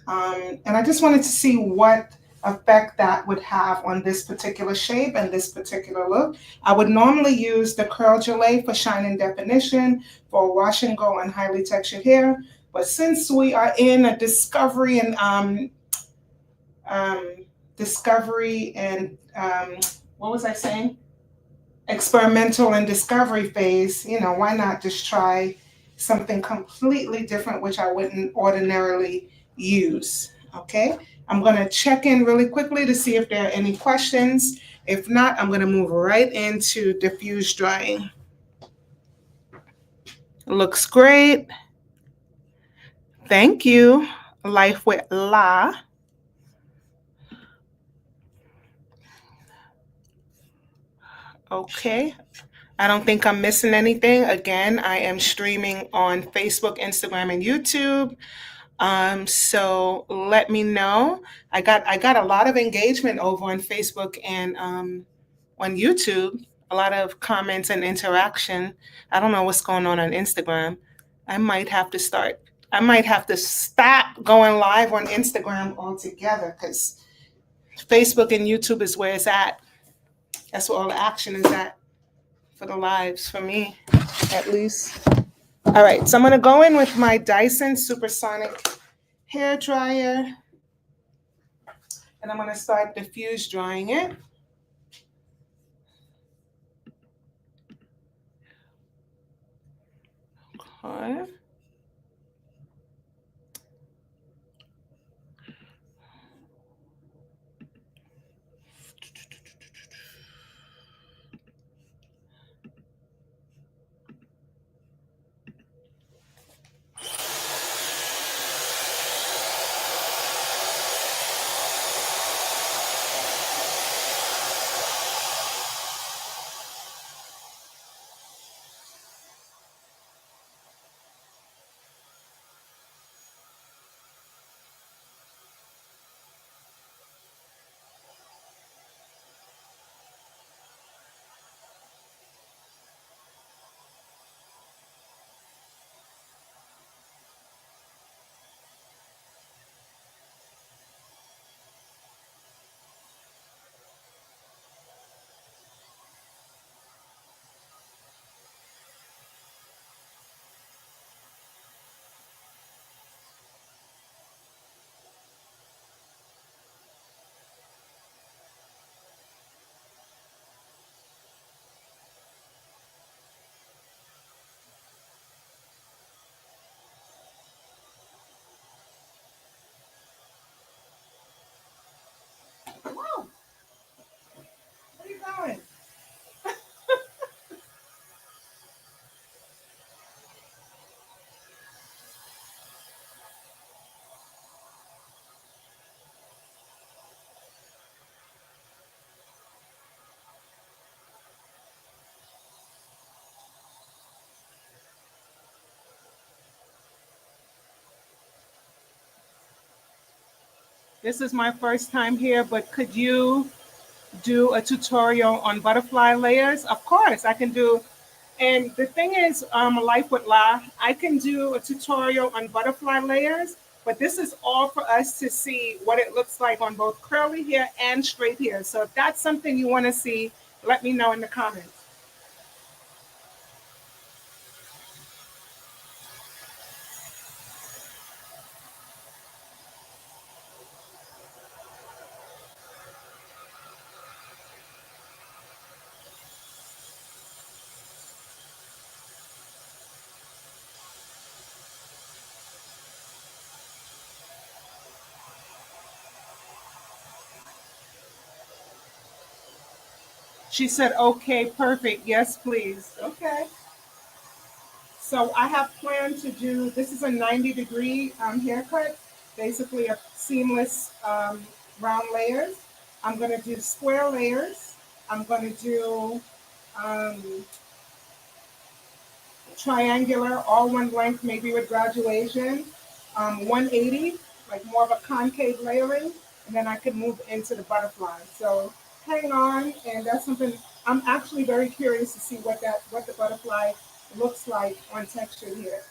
And I just wanted to see what effect that would have on this particular shape and this particular look. I would normally use the Curl Gelée for shine and definition for wash and go on highly textured hair. But since we are in a um, discovery and what was I saying? Experimental and discovery phase, why not just try something completely different, which I wouldn't ordinarily use. Okay, I'm going to check in really quickly to see if there are any questions. If not, I'm going to move right into diffuse drying. Looks great. Thank you. Life with La. Okay. I don't think I'm missing anything. Again, I am streaming on Facebook, Instagram, and YouTube. So let me know. I got a lot of engagement over on Facebook and on YouTube. A lot of comments and interaction. I don't know what's going on Instagram. I might have to start. I might have to stop going live on Instagram altogether because Facebook and YouTube is where it's at. That's where all the action is at for the lives, for me, at least. All right, so I'm gonna go in with my Dyson Supersonic hair dryer, and I'm gonna start diffuse drying it. Okay. Whoa, where are you going? This is my first time here, but could you do a tutorial on butterfly layers? Of course, I can do. And the thing is, Life with La, I can do a tutorial on butterfly layers, but this is all for us to see what it looks like on both curly hair and straight hair. So if that's something you want to see, let me know in the comments. She said, okay, perfect. Yes, please. Okay. So I have planned to do, this is a 90-degree haircut, basically a seamless round layers. I'm going to do square layers. I'm going to do um, triangular, all one length, maybe with graduation, 180. like more of a concave layering, and then I could move into the butterfly. So hang on, and that's something I'm actually very curious to see what the butterfly looks like on texture here.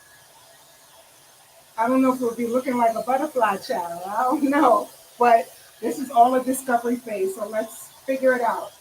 I don't know if it'll be looking like a butterfly child. I don't know, but this is all a discovery phase. So let's figure it out.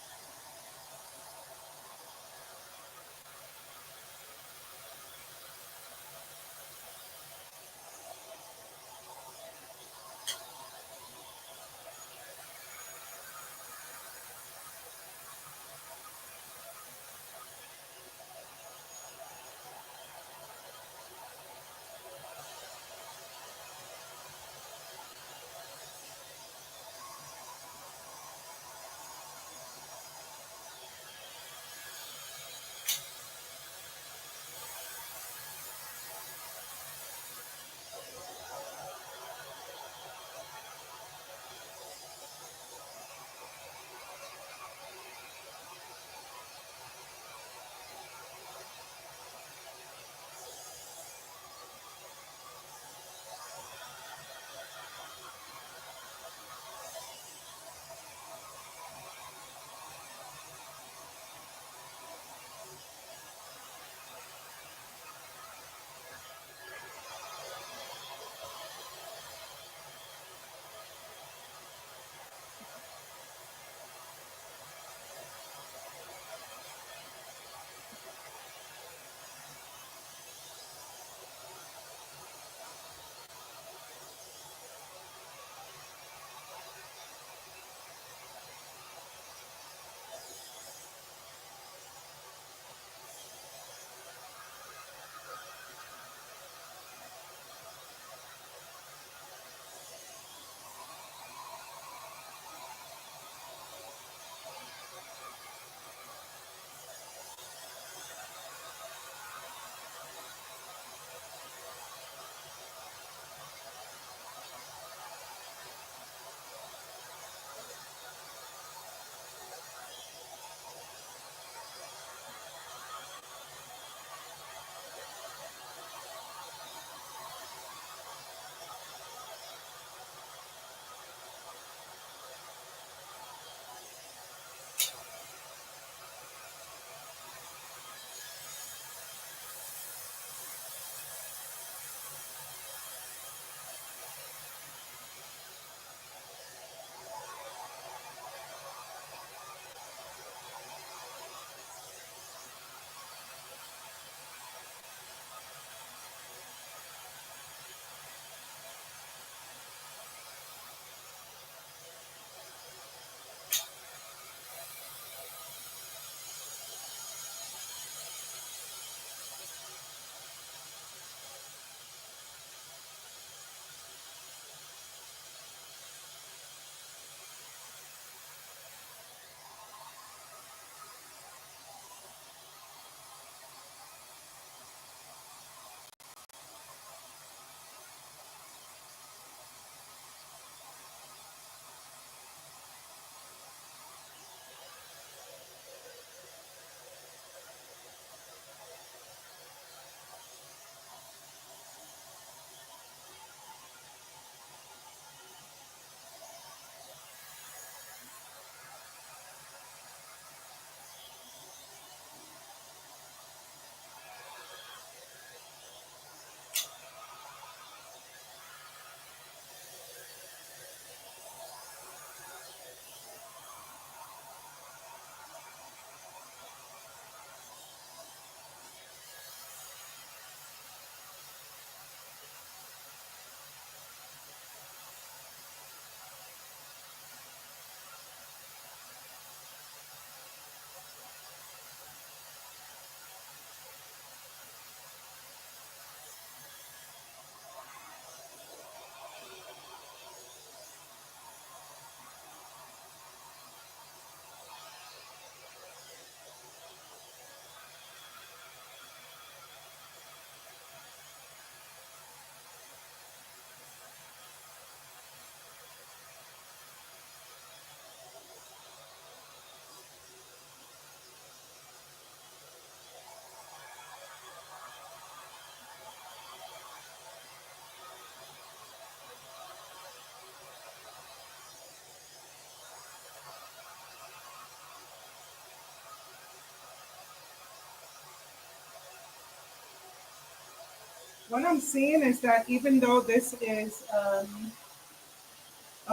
What I'm seeing is that even though this is a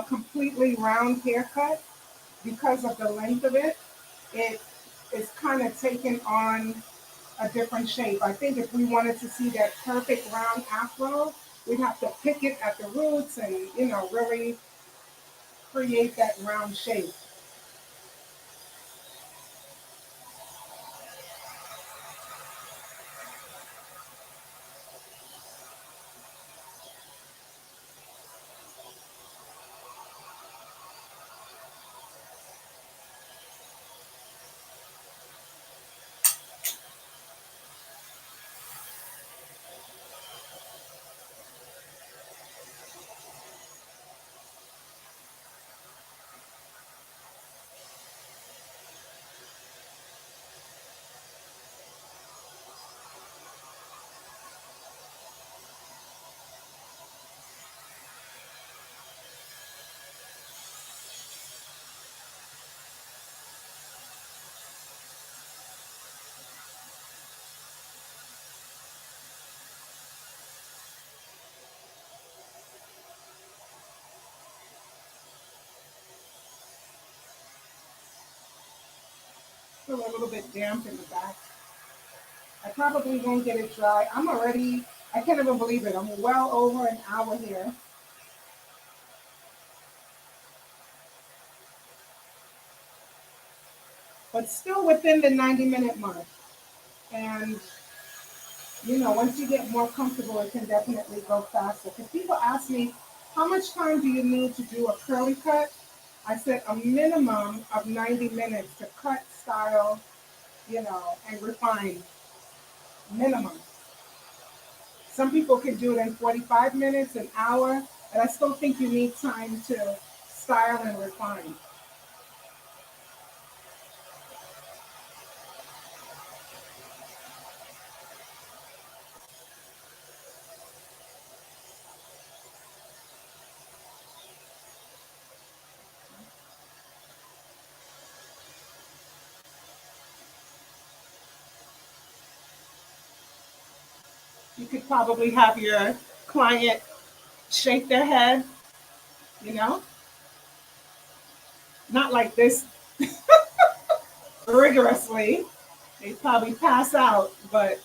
completely round haircut, because of the length of it, it is kind of taking on a different shape. I think if we wanted to see that perfect round afro, we'd have to pick it at the roots and, really create that round shape. Feel a little bit damp in the back. I probably won't get it dry. I can't even believe it. I'm well over an hour here, but still within the 90-minute mark. And, once you get more comfortable, it can definitely go faster. Because people ask me, how much time do you need to do a curly cut? I said a minimum of 90 minutes to cut, style, and refine. Minimum. Some people can do it in 45 minutes, an hour, but I still think you need time to style and refine. You could probably have your client shake their head, you know, not like this rigorously. They probably pass out, but,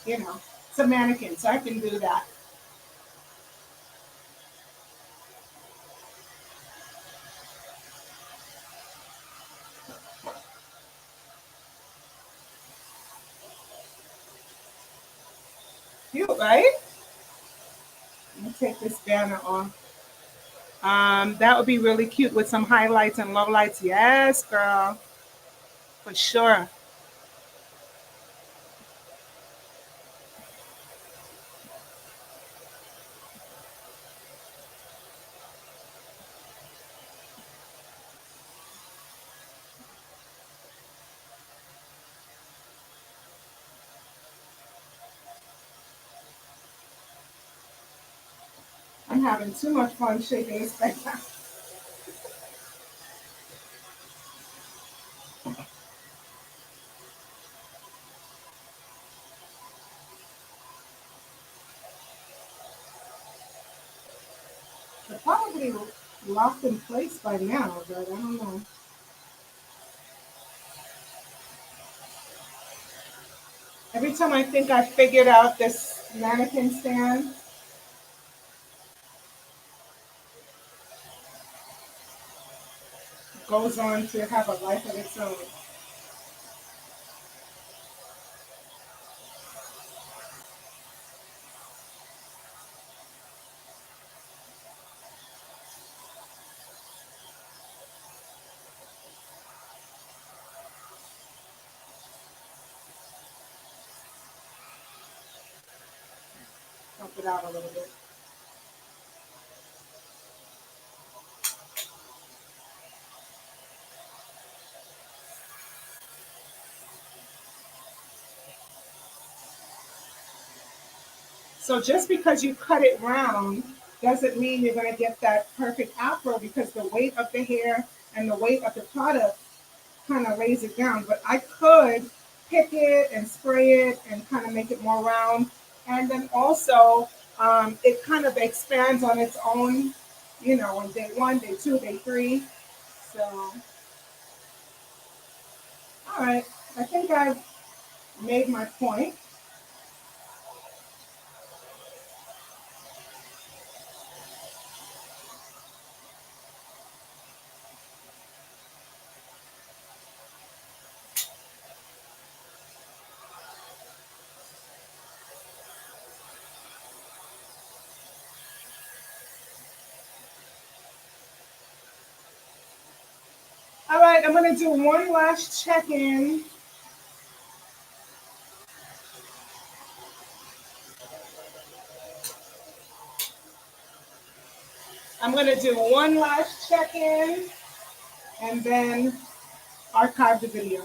it's a mannequin, so I can do that. Cute, right? Let me take this banner off. That would be really cute with some highlights and lowlights. Yes, girl, for sure. I'm having too much fun shaking this thing out. They're probably locked in place by now, but I don't know. Every time I think I figured out this mannequin stand, goes on to have a life of its own. Help it out a little bit. So just because you cut it round doesn't mean you're going to get that perfect afro because the weight of the hair and the weight of the product kind of lays it down. But I could pick it and spray it and kind of make it more round. And then also, it kind of expands on its own, on day one, day two, day three. So, all right, I think I've made my point. All right, I'm going to do one last check in. I'm going to do one last check in and then archive the video.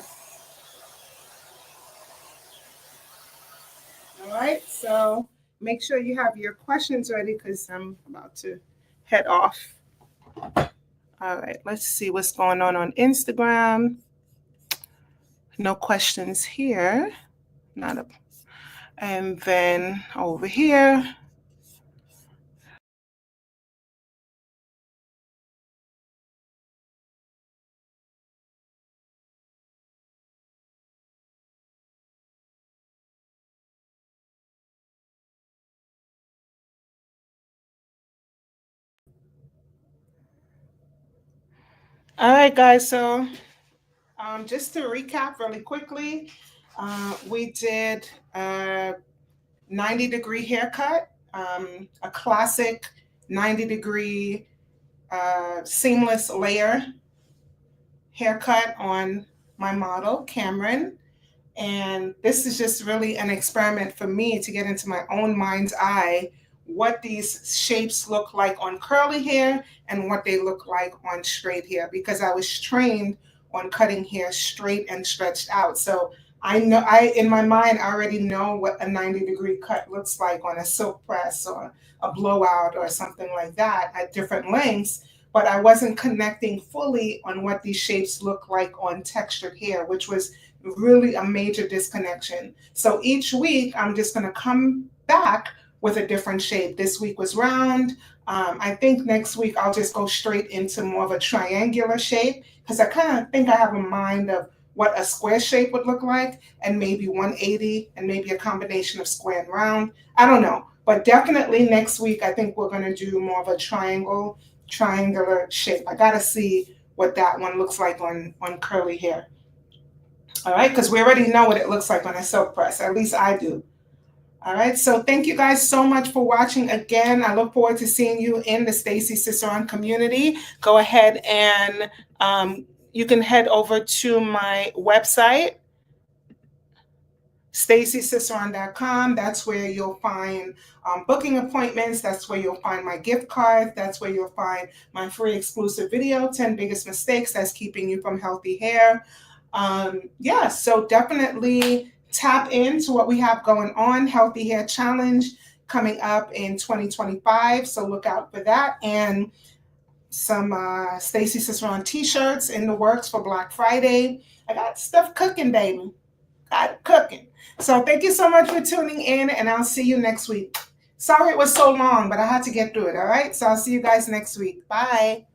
All right, so make sure you have your questions ready because I'm about to head off. All right, let's see what's going on Instagram. No questions here. Not a, and then over here. All right, guys. So just to recap really quickly, we did a 90-degree haircut, a classic 90-degree seamless layer haircut on my model, Cameron. And this is just really an experiment for me to get into my own mind's eye what these shapes look like on curly hair and what they look like on straight hair because I was trained on cutting hair straight and stretched out. So I know in my mind I already know what a 90-degree cut looks like on a silk press or a blowout or something like that at different lengths, but I wasn't connecting fully on what these shapes look like on textured hair, which was really a major disconnection. So each week, I'm just going to come back with a different shape. This week was round. I think next week I'll just go straight into more of a triangular shape because I kind of think I have a mind of what a square shape would look like and maybe 180 and maybe a combination of square and round. I don't know. But definitely next week, I think we're going to do more of a triangular shape. I got to see what that one looks like on curly hair. All right, because we already know what it looks like on a silk press. At least I do. All right, so thank you guys so much for watching again. I look forward to seeing you in the Stacy Ciceron community. Go ahead and you can head over to my website, stacyciceron.com. That's where you'll find booking appointments. That's where you'll find my gift cards. That's where you'll find my free exclusive video, 10 biggest mistakes that's keeping you from healthy hair. Yeah, so definitely tap into what we have going on. Healthy Hair Challenge coming up in 2025. So look out for that. And some Stacy Ciceron t-shirts in the works for Black Friday. I got stuff cooking, baby. Got it cooking. So thank you so much for tuning in, and I'll see you next week. Sorry it was so long, but I had to get through it, all right? So I'll see you guys next week. Bye.